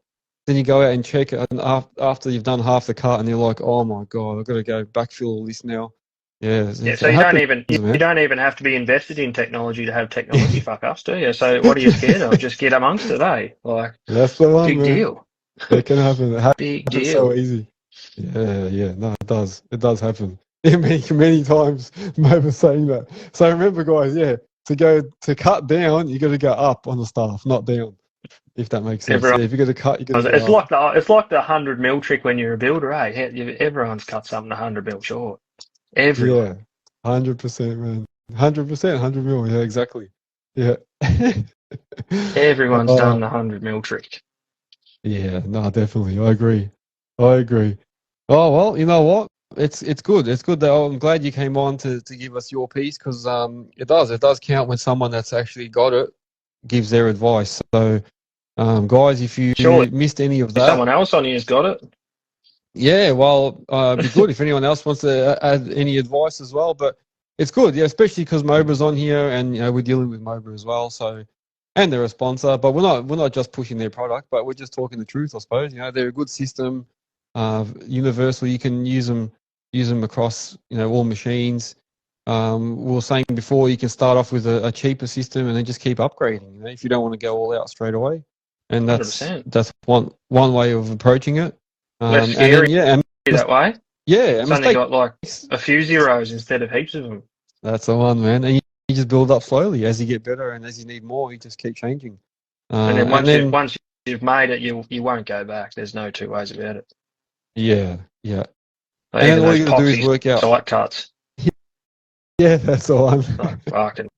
Then you go out and check it, and after you've done half the cut, and you're like, oh my god, I've got to go backfill all this now. Yeah. So you don't even have to be invested in technology to have technology fuck ups, do you? So what are you scared of? Just get amongst it, eh? Like that's the one, big man. Deal. It can happen. Big deal. It's so easy. Yeah. No, it does. It does happen. Many times, Mo was saying that. So remember, guys, to cut down, you got to go up on the staff, not down. If that makes sense. If you got to cut, you got to. It's like the 100 mil trick when you're a builder, eh? Everyone's cut something 100 mil short. Everyone. Yeah, 100%, man. 100%, 100 mil. Yeah, exactly. Yeah. Everyone's done the 100 mil trick. Yeah, no, definitely. I agree. Oh well, you know what? It's good. It's good that I'm glad you came on to give us your piece because it does count when someone that's actually got it gives their advice. So, guys, if you missed any of that, someone else on here's got it. Yeah, well, it'd be good if anyone else wants to add any advice as well. But it's good, especially because Mobra's on here, and we're dealing with Mobra as well. So, and they're a sponsor, but we're not just pushing their product, but we're just talking the truth, I suppose. They're a good system, universal. You can use them across all machines. We were saying before, you can start off with a cheaper system and then just keep upgrading. If you don't want to go all out straight away, and that's 100%. That's one way of approaching it. Less scary that way. Yeah, it's only got like a few zeros instead of heaps of them. That's the one, man. And you just build up slowly as you get better, and as you need more, you just keep changing. And then once you've made it, you won't go back. There's no two ways about it. Yeah. Like and all you got to do is work out side cuts. Yeah, that's the one. Like, fucking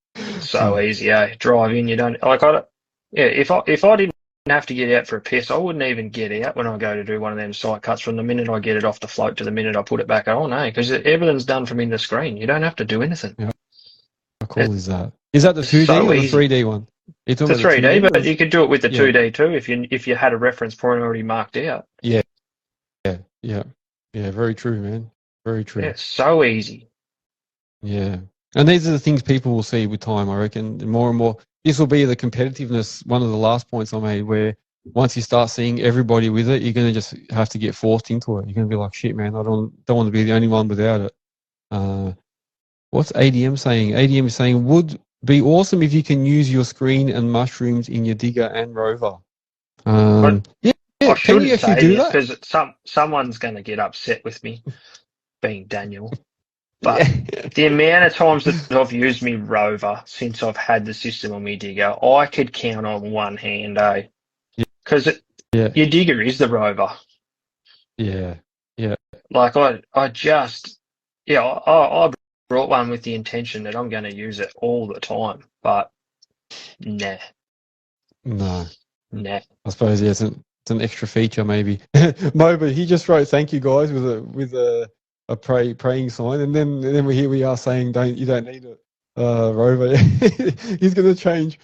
so easy, Drive in, you don't like. If I didn't have to get out for a piss, I wouldn't even get out when I go to do one of them side cuts from the minute I get it off the float to the minute I put it back on, because everything's done from in the screen. You don't have to do anything. Yeah. How cool is that? Is that the 2D or the 3D one? It's a 3D, but you could do it with the 2D too if you had a reference point already marked out. Yeah. Very true, man. Very true. Yeah, so easy. Yeah, and these are the things people will see with time. I reckon more and more. This will be the competitiveness. One of the last points I made, where once you start seeing everybody with it, you're going to just have to get forced into it. You're going to be like, shit, man, I don't want to be the only one without it. What's ADM saying? ADM is saying, would Be awesome if you can use your screen and mushrooms in your Digga and rover. Yeah, I can you shouldn't actually say do this that? because someone's going to get upset with me, being Daniel. Yeah. But the amount of times that I've used me rover since I've had the system on me Digger, I could count on one hand, eh? Because Yeah. your Digger is the rover. Yeah. Yeah. Like I just, yeah, I brought one with the intention that I'm going to use it all the time, but nah, No. nah. I suppose yeah, it's an extra feature maybe. Moba, he just wrote thank you guys with a praying sign, and then here we are saying you don't need it. Rover, he's gonna change.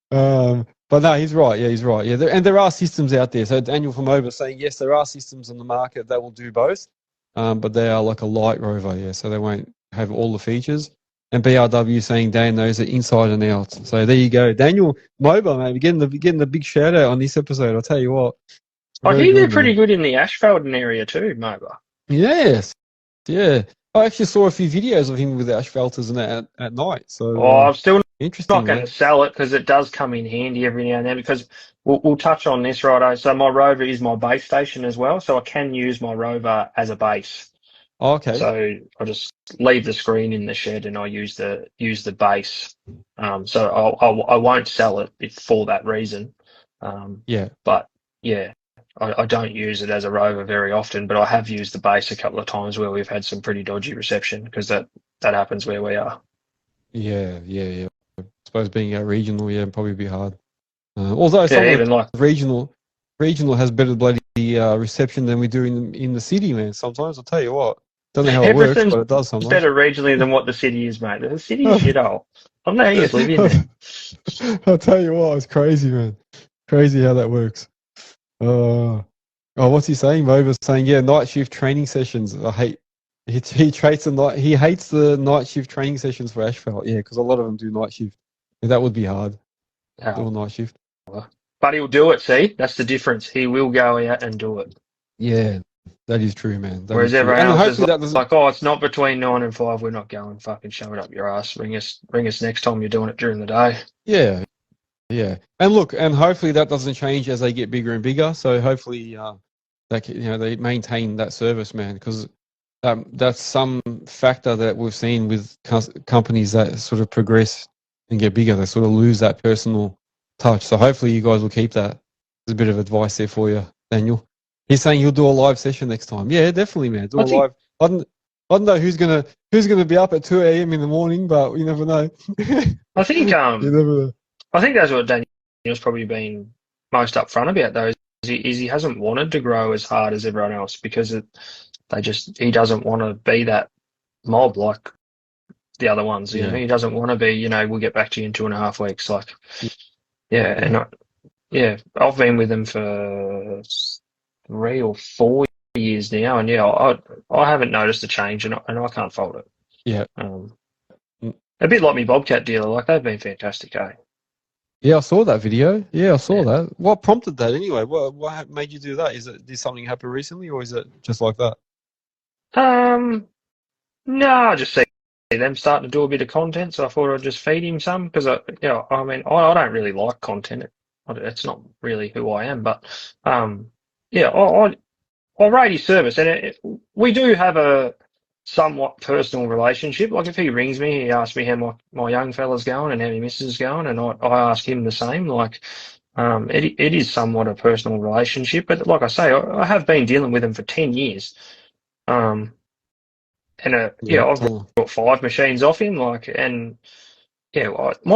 But no, he's right. Yeah, he's right. Yeah, there are systems out there. So Daniel from Moba saying yes, there are systems on the market that will do both, but they are like a light rover. Yeah, so they won't have all the features. And BRW saying Dan knows it inside and out. So there you go, Daniel Moba, maybe getting the big shout out on this episode. I'll tell you what, I very hear they're good, pretty man. good in the asphalting area too, Moba. Yes, yeah. I actually saw a few videos of him with the asphalters and that at night. Oh, So I'm still interesting, not going to man. sell it because it does come in handy every now and then. Because we'll touch on this, right? So my rover is my base station as well, so I can use my rover as a base. Okay. So I just leave the screen in the shed and I use the base. So I won't sell it for that reason. Yeah. But yeah, I don't use it as a rover very often, but I have used the base a couple of times where we've had some pretty dodgy reception because that happens where we are. Yeah. I suppose being out regional, yeah, it'd probably be hard. Although some Yeah, of even like the regional has better bloody reception than we do in the city, man. Sometimes I'll tell you what. Don't know how it works, everything's but it does sometimes. better regionally than what the city is, mate. The city is shithole. I don't know how you live in there. I'll tell you what, it's crazy, man. Crazy how that works. Oh, what's he saying? Mova's saying, yeah, night shift training sessions. I hate. He hates the night shift training sessions for asphalt. Yeah, because a lot of them do night shift. And that would be hard. Do a night shift. But he'll do it, see? That's the difference. He will go out and do it. Yeah, that is true, man. That Whereas is true. everyone And else is hopefully that doesn't. like, oh, it's not between 9 and 5. We're not going. Fucking shove it up your ass. Ring us next time you're doing it during the day. Yeah. And look, and hopefully that doesn't change as they get bigger and bigger. So hopefully, they maintain that service, man, because that's some factor that we've seen with companies that sort of progress and get bigger. They sort of lose that personal touch. So hopefully you guys will keep that. There's a bit of advice there for you, Daniel. He's saying you'll do a live session next time. Yeah, definitely, man. Do a live. I don't know who's gonna be up at 2 a.m. in the morning, but you never know. I think You never know. I think that's what Daniel's probably been most upfront about, though, is he hasn't wanted to grow as hard as everyone else because he doesn't want to be that mob like the other ones. You know, he doesn't want to be. We'll get back to you in 2.5 weeks. Like, I've been with him for 3 or 4 years now, and I haven't noticed a change, and I can't fault it. Yeah. A bit like me Bobcat dealer, like they've been fantastic, eh? Yeah, I saw that video. Yeah, I saw that. What prompted that anyway? What made you do that? Did something happen recently, or is it just like that? No, I just see them starting to do a bit of content, so I thought I'd just feed him some because I don't really like content. It's not really who I am, but I rate his service, and we do have a somewhat personal relationship. Like if he rings me, he asks me how my young fella's going and how my missus is going, and I ask him the same. Like, it is somewhat a personal relationship, but like I say, I have been dealing with him for 10 years. I've bought 5 machines off him. My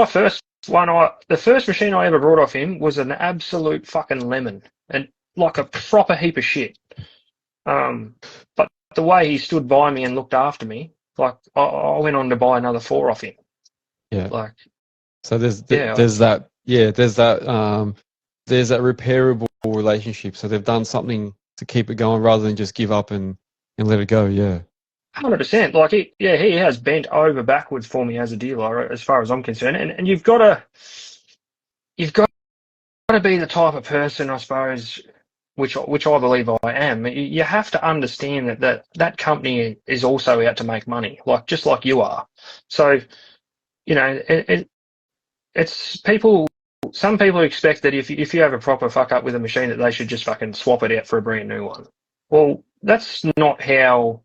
first one, the first machine I ever brought off him was an absolute fucking lemon, and like a proper heap of shit. But the way he stood by me and looked after me, like I went on to buy another 4 off him. Yeah. Like, so there's that repairable relationship. So they've done something to keep it going rather than just give up and let it go. Yeah. 100%. Like he has bent over backwards for me as a dealer, as far as I'm concerned. And you've got to be the type of person, I suppose, which I believe I am. You have to understand that company is also out to make money, just like you are. So, it's people. Some people expect that if you have a proper fuck up with a machine, that they should just fucking swap it out for a brand new one. Well, that's not how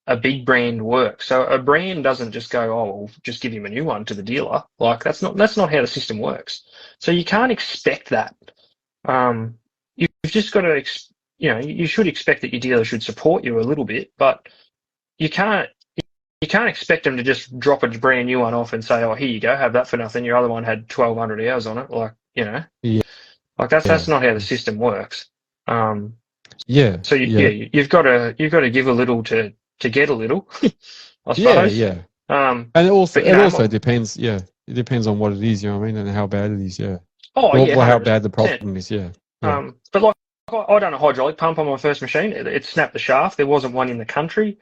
a big brand works. So a brand doesn't just go, oh, we'll just give him a new one to the dealer. Like that's not how the system works. So you can't expect that. You've just got to, you should expect that your dealer should support you a little bit, but you can't. You can't expect them to just drop a brand new one off and say, "Oh, here you go, have that for nothing." Your other one had 1,200 hours on it, like Yeah. like that's not how the system works. Yeah. So you've got to give a little to get a little, I suppose. Yeah. And it also depends. Yeah, it depends on what it is. You know what I mean, and how bad it is. Yeah. Oh yeah. How bad the problem is. Yeah. But like I done a hydraulic pump on my first machine. It snapped the shaft. There wasn't one in the country.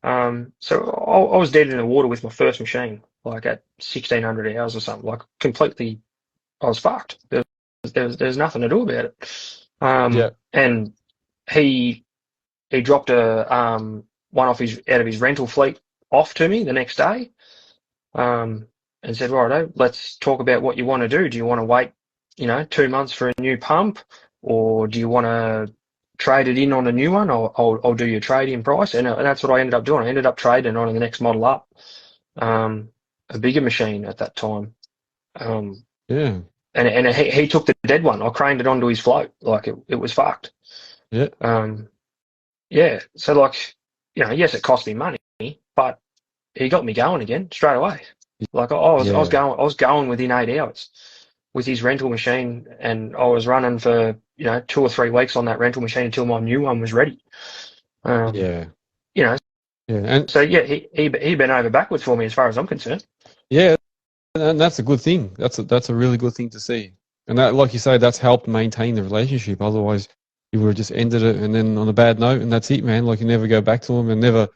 So I was dead in the water with my first machine, like at 1,600 hours or something. Like completely, I was fucked. There's nothing to do about it. And he dropped one out of his rental fleet off to me the next day, and said, "Righto, let's talk about what you want to do. Do you want to wait, 2 months for a new pump, or do you want to trade it in on a new one? I'll do your trade-in price," and that's what I ended up doing. I ended up trading on the next model up, a bigger machine at that time. And he took the dead one. I craned it onto his float, like it was fucked. Yeah. So like, yes, it cost me money, but he got me going again straight away. Like I was going within 8 hours with his rental machine, and I was running for 2 or 3 weeks on that rental machine until my new one was ready. And so he bent over backwards for me as far as I'm concerned. Yeah, and that's a good thing. That's a really good thing to see, and that, like you say, that's helped maintain the relationship. Otherwise, you would have just ended it and then on a bad note, and that's it, man. Like you never go back to them and never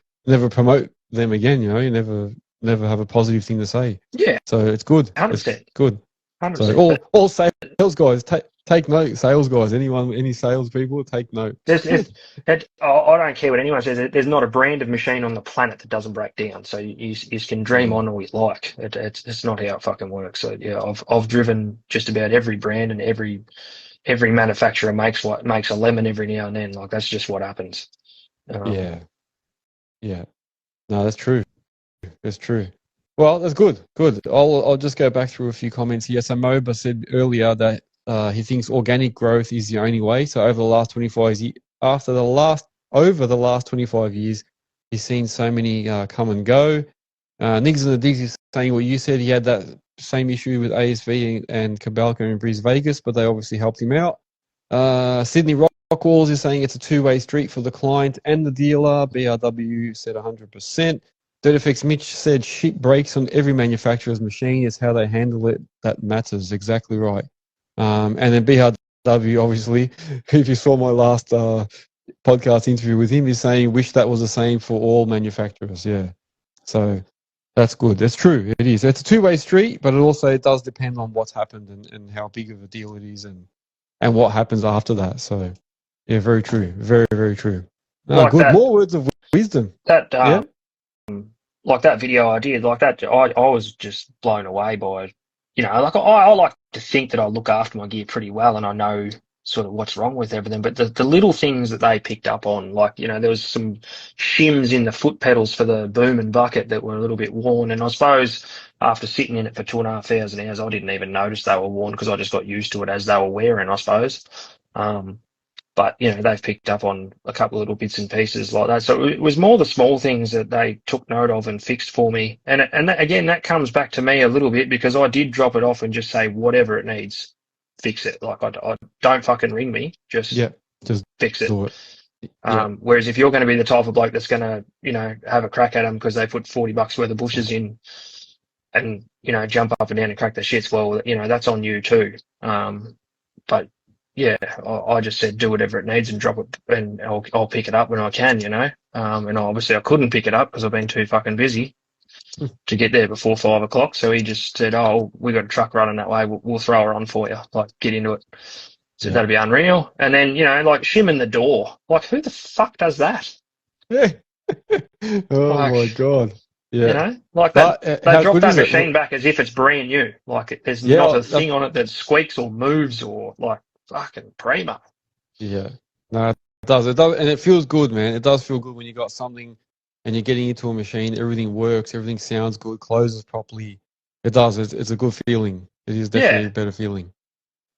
promote them again. You never have a positive thing to say. Yeah. So it's good. 100%. It's good. 100%. So all sales guys, take note. Sales guys, any sales people, take note. I don't care what anyone says. There's not a brand of machine on the planet that doesn't break down. So you can dream on all you like. It's not how it fucking works. So yeah, I've driven just about every brand, and every manufacturer makes a lemon every now and then. Like that's just what happens. Yeah. No, that's true. That's true. Well, that's good. Good. I'll just go back through a few comments here. So Moba said earlier that he thinks organic growth is the only way. So over the last 25 years, over the last 25 years, he's seen so many come and go. Niggs and the Diggs is saying what you said. He had that same issue with ASV and Cabalco in Breeze Vegas, but they obviously helped him out. Sydney Rockwalls is saying it's a two-way street for the client and the dealer. BRW said 100%. DirtFX Mitch said shit breaks on every manufacturer's machine. It's how they handle it that matters. Exactly right. And then BRW, obviously, if you saw my last podcast interview with him, he's saying wish that was the same for all manufacturers. Yeah. So that's good. That's true. It is. It's a two-way street, but it does depend on what's happened and how big of a deal it is and what happens after that. So yeah, very true. Very, very true. Like good. that, more words of wisdom. Like that video I did, like that, I was just blown away by, like I like to think that I look after my gear pretty well and I know sort of what's wrong with everything, but the little things that they picked up on, like, there was some shims in the foot pedals for the boom and bucket that were a little bit worn, and I suppose after sitting in it for 2,500 hours, I didn't even notice they were worn because I just got used to it as they were wearing, I suppose. But, they've picked up on a couple of little bits and pieces like that. So it was more the small things that they took note of and fixed for me. And that, again, that comes back to me a little bit because I did drop it off and just say, whatever it needs, fix it. Like, I don't fucking ring me, just fix it. Whereas if you're going to be the type of bloke that's going to, have a crack at them because they put $40 worth of bushes in and, jump up and down and crack the shits, well, that's on you too. But, yeah, I just said do whatever it needs and drop it, and I'll pick it up when I can, and obviously I couldn't pick it up because I've been too fucking busy to get there before 5 o'clock. So he just said, "Oh, we got a truck running that way. We'll throw her on for you. Like, get into it." So that'd be unreal. And then like shimming the door. Like, who the fuck does that? Yeah. Oh my god. You Yeah. know, like But they how drop good that is it? machine back as if it's brand new. Like there's not Yeah, a thing on it that squeaks or moves or like fucking primo. yeah. No, it does. It does, and it feels good, man. It does feel good when you got something and you're getting into a machine. Everything works. Everything sounds good. Closes properly. It does. It's a good feeling. It is definitely Yeah. a better feeling.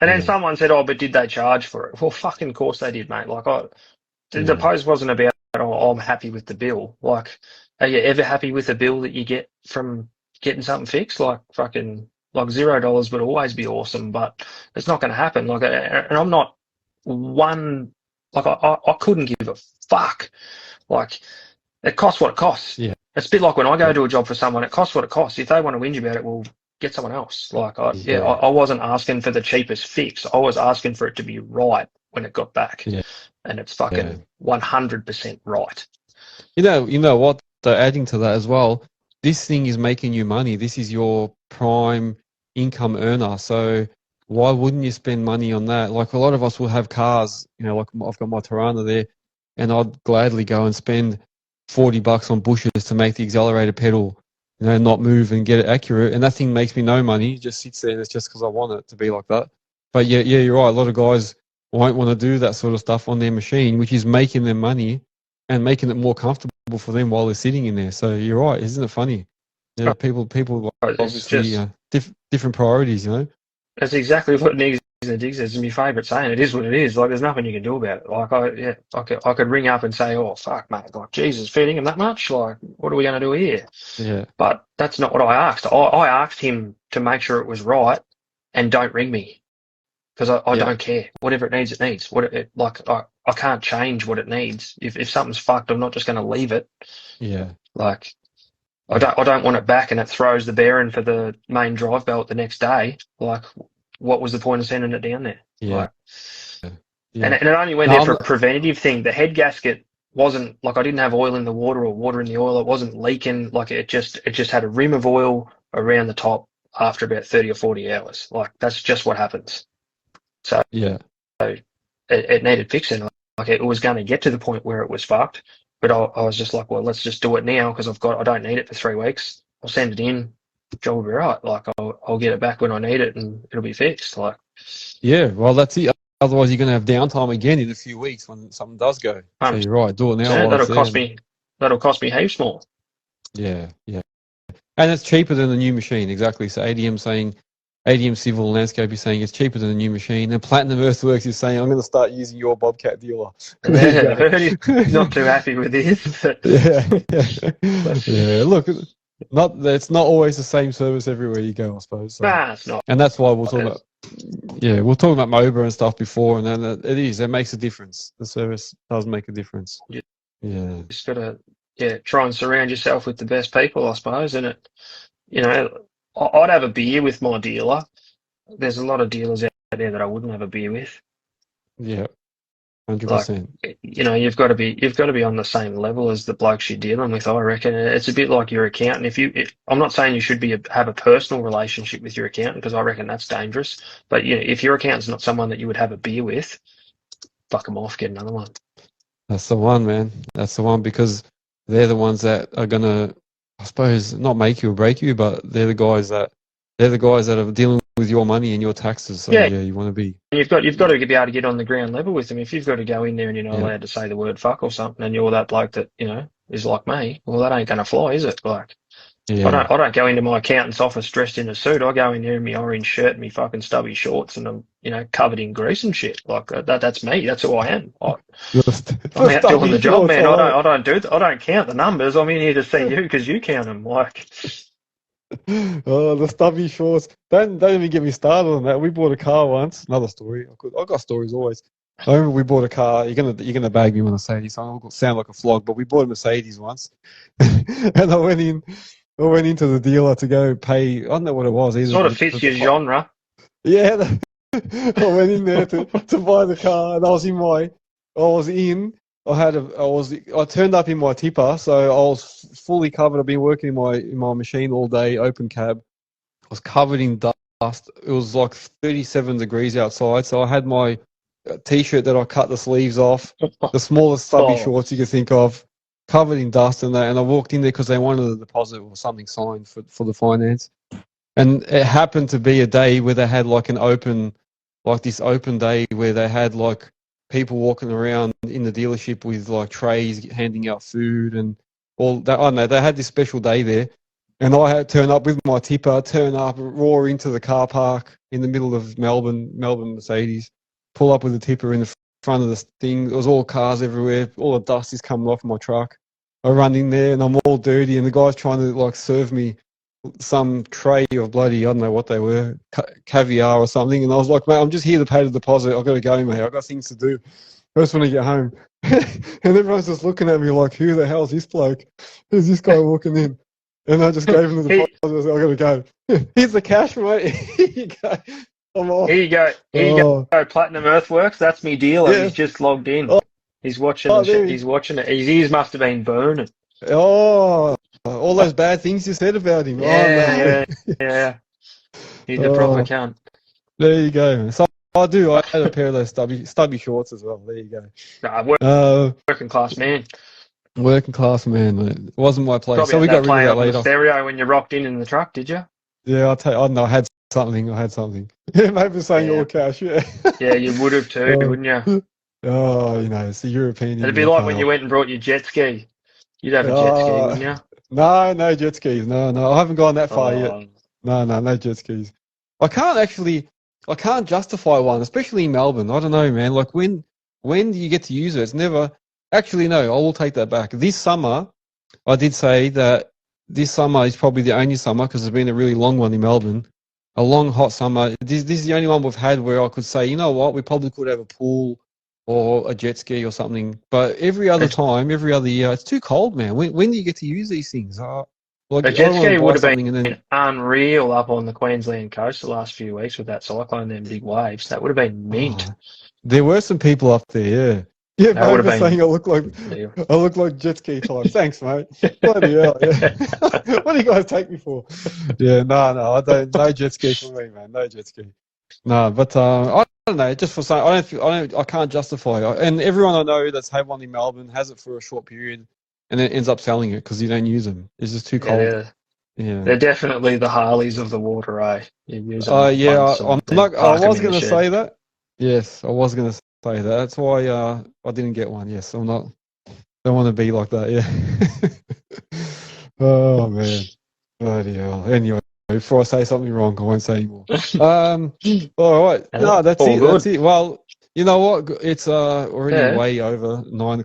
And then Yeah, someone said, "Oh, but did they charge for it?" Well, fucking course they did, mate. Like the yeah, post wasn't about, "Oh, I'm happy with the bill." Like, are you ever happy with the bill that you get from getting something fixed? Like fucking like $0 would always be awesome, but it's not going to happen. Like, and I'm not one. Like I couldn't give a fuck. Like it costs what it costs. yeah, It's a bit like when I go yeah, do a job for someone, it costs what it costs. If they want to whinge about it, well, get someone else. Like, yeah, I wasn't asking for the cheapest fix. I was asking for it to be right when it got back. yeah, And it's yeah. fucking 100% right. You know what? Though, adding to that as well, this thing is making you money. This is your prime income earner. So why wouldn't you spend money on that? Like a lot of us will have cars. You know, like I've got my Tirana there, and I'd gladly go and spend $40 on bushes to make the accelerator pedal, you know, not move and get it accurate. And that thing makes me no money. It just sits there, and it's just because I want it to be like that. But yeah, yeah, you're right. A lot of guys won't want to do that sort of stuff on their machine, which is making them money and making it more comfortable for them while they're sitting in there. So you're right, isn't it funny? Yeah, people It's obviously just, different priorities, you know. that's exactly what Niggs and Diggs says. It's my favourite saying. It is what it is. Like, there's nothing you can do about it. Like, I could ring up and say, "Oh, fuck, mate. Like, Jesus, feeding him that much? Like, what are we going to do here?" Yeah, But that's not what I asked. I asked him to make sure it was right and don't ring me because I yeah, don't care. Whatever it needs, it needs. I can't change what it needs. If something's fucked, I'm not just going to leave it. yeah, Like, yeah, I don't want it back and it throws the bearing for the main drive belt the next day. Like, what was the point of sending it down there? yeah, Like, and yeah. it only went No, there for a preventative thing. The head gasket wasn't like I didn't have oil in the water or water in the oil. It wasn't leaking. Like it just had a rim of oil around the top after about 30 or 40 hours. Like that's just what happens. So yeah, it needed fixing. Like it was going to get to the point where it was fucked. But I was just like, well, let's just do it now because I don't need it for 3 weeks. I'll send it in. Job will be right. Like I'll get it back when I need it and it'll be fixed. Like, yeah. Well, that's it. Otherwise, you're going to have downtime again in a few weeks when something does go. So you're right. Do it now while it's there. that'll cost me heaps more. Yeah, yeah. And it's cheaper than the new machine, exactly. So ADM Civil Landscape is saying it's cheaper than the new machine. And Platinum Earthworks is saying, I'm going to start using your Bobcat dealer. There you Yeah, I heard he's not too happy with this. But yeah. Look, it's not always the same service everywhere you go, I suppose. So. nah, it's not. And that's why we're talking about, we're talking about Moasure and stuff before, and then it makes a difference. The service does make a difference. Yeah. Just gotta try and surround yourself with the best people, I suppose. And I'd have a beer with my dealer. There's a lot of dealers out there that I wouldn't have a beer with. Yeah. 100%. Like, you've got to be on the same level as the blokes you're dealing with. I reckon it's a bit like your accountant. I'm not saying you should have a personal relationship with your accountant because I reckon that's dangerous. But if your accountant's not someone that you would have a beer with, fuck them off, get another one. That's the one, man. That's the one because they're the ones that are gonna, I suppose, not make you or break you, but they're the guys that are dealing with your money and your taxes. So yeah, you want to be. You've got to be able to get on the ground level with them. If you've got to go in there and you're not allowed to say the word fuck or something, and you're that bloke that is like me, well, that ain't gonna fly, is it? Like, I don't go into my accountant's office dressed in a suit. I go in there in my orange shirt and my fucking stubby shorts, and I'm covered in grease and shit. Like that's me. That's who I am. I'm out doing the job, man. I don't count the numbers. I'm in here to see you because you count them. Like. Oh, the stubby shorts. Don't even get me started on that. We bought a car once. Another story. I got stories always. I remember we bought a car. You're gonna bag me when I say this. I'll sound like a flog, but we bought a Mercedes once, and I went into the dealer to go pay. I don't know what it was. Either Sort of fits your genre. Yeah, I went in there to buy the car, and I turned up in my tipper, so I was fully covered. I've been working in my machine all day, open cab. I was covered in dust. It was like 37 degrees outside, so I had my t-shirt that I cut the sleeves off, the smallest stubby shorts you could think of, covered in dust and that. And I walked in there because they wanted a deposit or something signed for the finance. And it happened to be a day where they had like this open day where they had like people walking around in the dealership with like trays handing out food and all that. I don't know, they had this special day there. And I had to turn up with my tipper, roar into the car park in the middle of Melbourne Mercedes, pull up with the tipper in the front of the thing. There was all cars everywhere. All the dust is coming off my truck. I run in there and I'm all dirty and the guy's trying to like serve me some tray of bloody, I don't know what they were, caviar or something. And I was like, mate, I'm just here to pay the deposit. I've got to go, mate. I've got things to do. I just want to get home. And everyone's just looking at me like, who the hell's this bloke? Who's this guy walking in? And I just gave him the deposit. I was like, I've got to go. Here's the cash, mate. Here you go. I'm off. Here you go. Here you go. Platinum Earthworks. That's me dealer. Yeah. He's just logged in. He's watching. He's watching it. His ears must have been burning. Oh, all those bad things you said about him. Yeah, yeah. He's a proper cunt. There you go. So I had a pair of those stubby shorts as well. There you go. Working class man. Working class man. It wasn't my place. Probably so we got rid of that later. later. Stereo when you rocked in the truck, did you? Yeah, I don't know. I had something. Yeah, maybe saying all cash. Yeah. Yeah, you would have too, wouldn't you? Oh, it's the European. It'd be like when you went and brought your jet ski. You'd have a jet ski, wouldn't you? No jet skis. No, I haven't gone that far yet. No jet skis. I can't justify one, especially in Melbourne. I don't know, man. Like when do you get to use it? It's never. Actually, no. I will take that back. This summer, I did say that this summer is probably the only summer because it's been a really long one in Melbourne. A long hot summer. This is the only one we've had where I could say, you know what, we probably could have a pool or a jet ski or something. But every other year, it's too cold, man. When do you get to use these things? Like, a jet ski would have been unreal up on the Queensland coast the last few weeks with that cyclone and them big waves. That would have been mint. There were some people up there, yeah. Yeah, mate was saying I look like jet ski type. Thanks, mate. Bloody hell, yeah. What do you guys take me for? Yeah, no, I don't. No jet ski for me, man. No jet ski. No, but I don't know. Just for saying, I can't justify it. And everyone I know that's had one in Melbourne has it for a short period, and then ends up selling it because you don't use them. It's just too cold. Yeah. They're definitely the Harleys of the water, eh? You use them I was going to say that. Yes, I was going to say that. That's why I didn't get one. Yes, I'm not. Don't want to be like that. Yeah. Oh man. Bloody hell. Anyway, before I say something wrong, I won't say anymore. All right. No, that's it. That's it. Well, you know what? It's already way over 9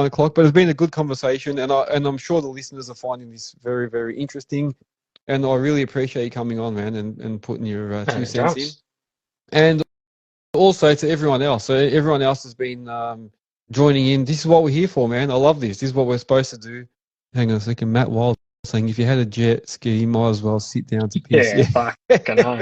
o'clock. But it's been a good conversation, and I'm sure the listeners are finding this very, very interesting. And I really appreciate you coming on, man, and putting your 2 cents in. And also to everyone else. So everyone else has been joining in. This is what we're here for, man. I love this. This is what we're supposed to do. Hang on a second. Matt Wild saying, if you had a jet ski, you might as well sit down to piss. Yeah, fucking hell.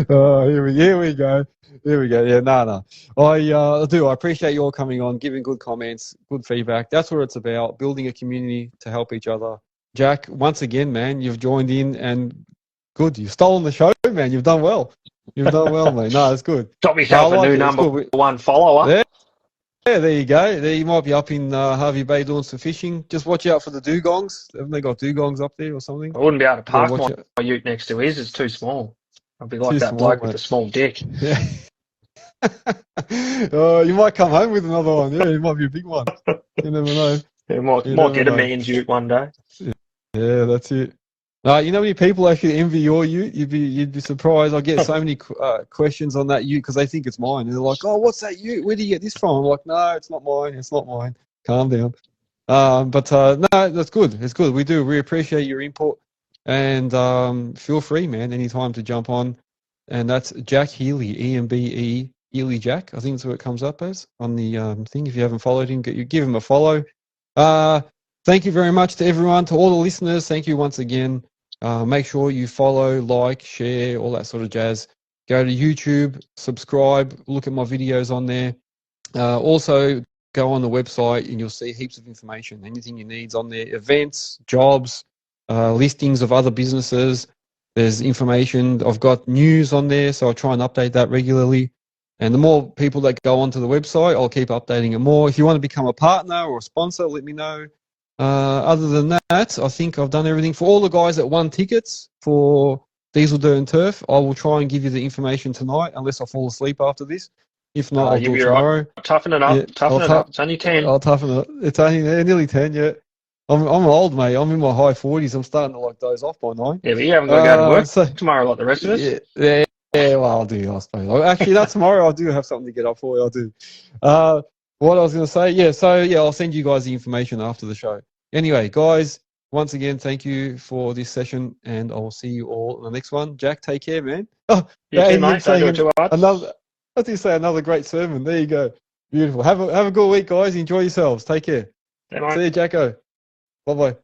Oh, here we go. Here we go. Yeah, no. I appreciate you all coming on, giving good comments, good feedback. That's what it's about, building a community to help each other. Jack, once again, man, you've joined in and good. You've stolen the show, man. You've done well. You've done well, mate. No, it's good. Got myself a new number one follower. Yeah, there you go. There you might be up in Harvey Bay doing some fishing. Just watch out for the dugongs. Haven't they got dugongs up there or something? I wouldn't be able to park my ute next to his. It's too small. I'd be like that bloke with the small dick. Yeah. Oh, you might come home with another one. Yeah, it might be a big one. You never know. Yeah, might get a man's ute one day. Yeah, that's it. You know how many people actually envy your ute? You'd be surprised. I get so many questions on that ute because they think it's mine. And they're like, oh, what's that ute? Where do you get this from? I'm like, no, it's not mine. It's not mine. Calm down. No, that's good. It's good. We appreciate your input. And feel free, man, anytime to jump on. And that's Jack Healy, EMBE, Healy Jack. I think that's what it comes up as on the thing. If you haven't followed him, give him a follow. Thank you very much to everyone, to all the listeners. Thank you once again. Make sure you follow, like, share, all that sort of jazz. Go to YouTube, subscribe, look at my videos on there. Also, go on the website and you'll see heaps of information. Anything you need's on there. Events, jobs, listings of other businesses. There's information. I've got news on there, so I try and update that regularly. And the more people that go onto the website, I'll keep updating it more. If you want to become a partner or a sponsor, let me know. Other than that, I think I've done everything. For all the guys that won tickets for Diesel Dirt and Turf, I will try and give you the information tonight, unless I fall asleep after this. If not, I'll You'll do it be right. tomorrow. Toughen it up. Yeah, Toughen it up. It's only 10. I'll toughen it. It's only nearly 10 yet. I'm old, mate. I'm in my high 40s. I'm starting to like doze off by 9. Yeah, but you haven't got to go to work So, tomorrow like the rest of us. yeah, well, I'll do, I suppose. Actually, that's tomorrow. I do have something to get up for. I do. What I was going to say, I'll send you guys the information after the show. Anyway, guys, once again, thank you for this session, and I will see you all in the next one. Jack, take care, man. Oh, You too, mate. Don't do it too hard. What did you say? Another great sermon. There you go. Beautiful. Have a good week, guys. Enjoy yourselves. Take care. Yeah, mate. See you, Jacko. Bye-bye.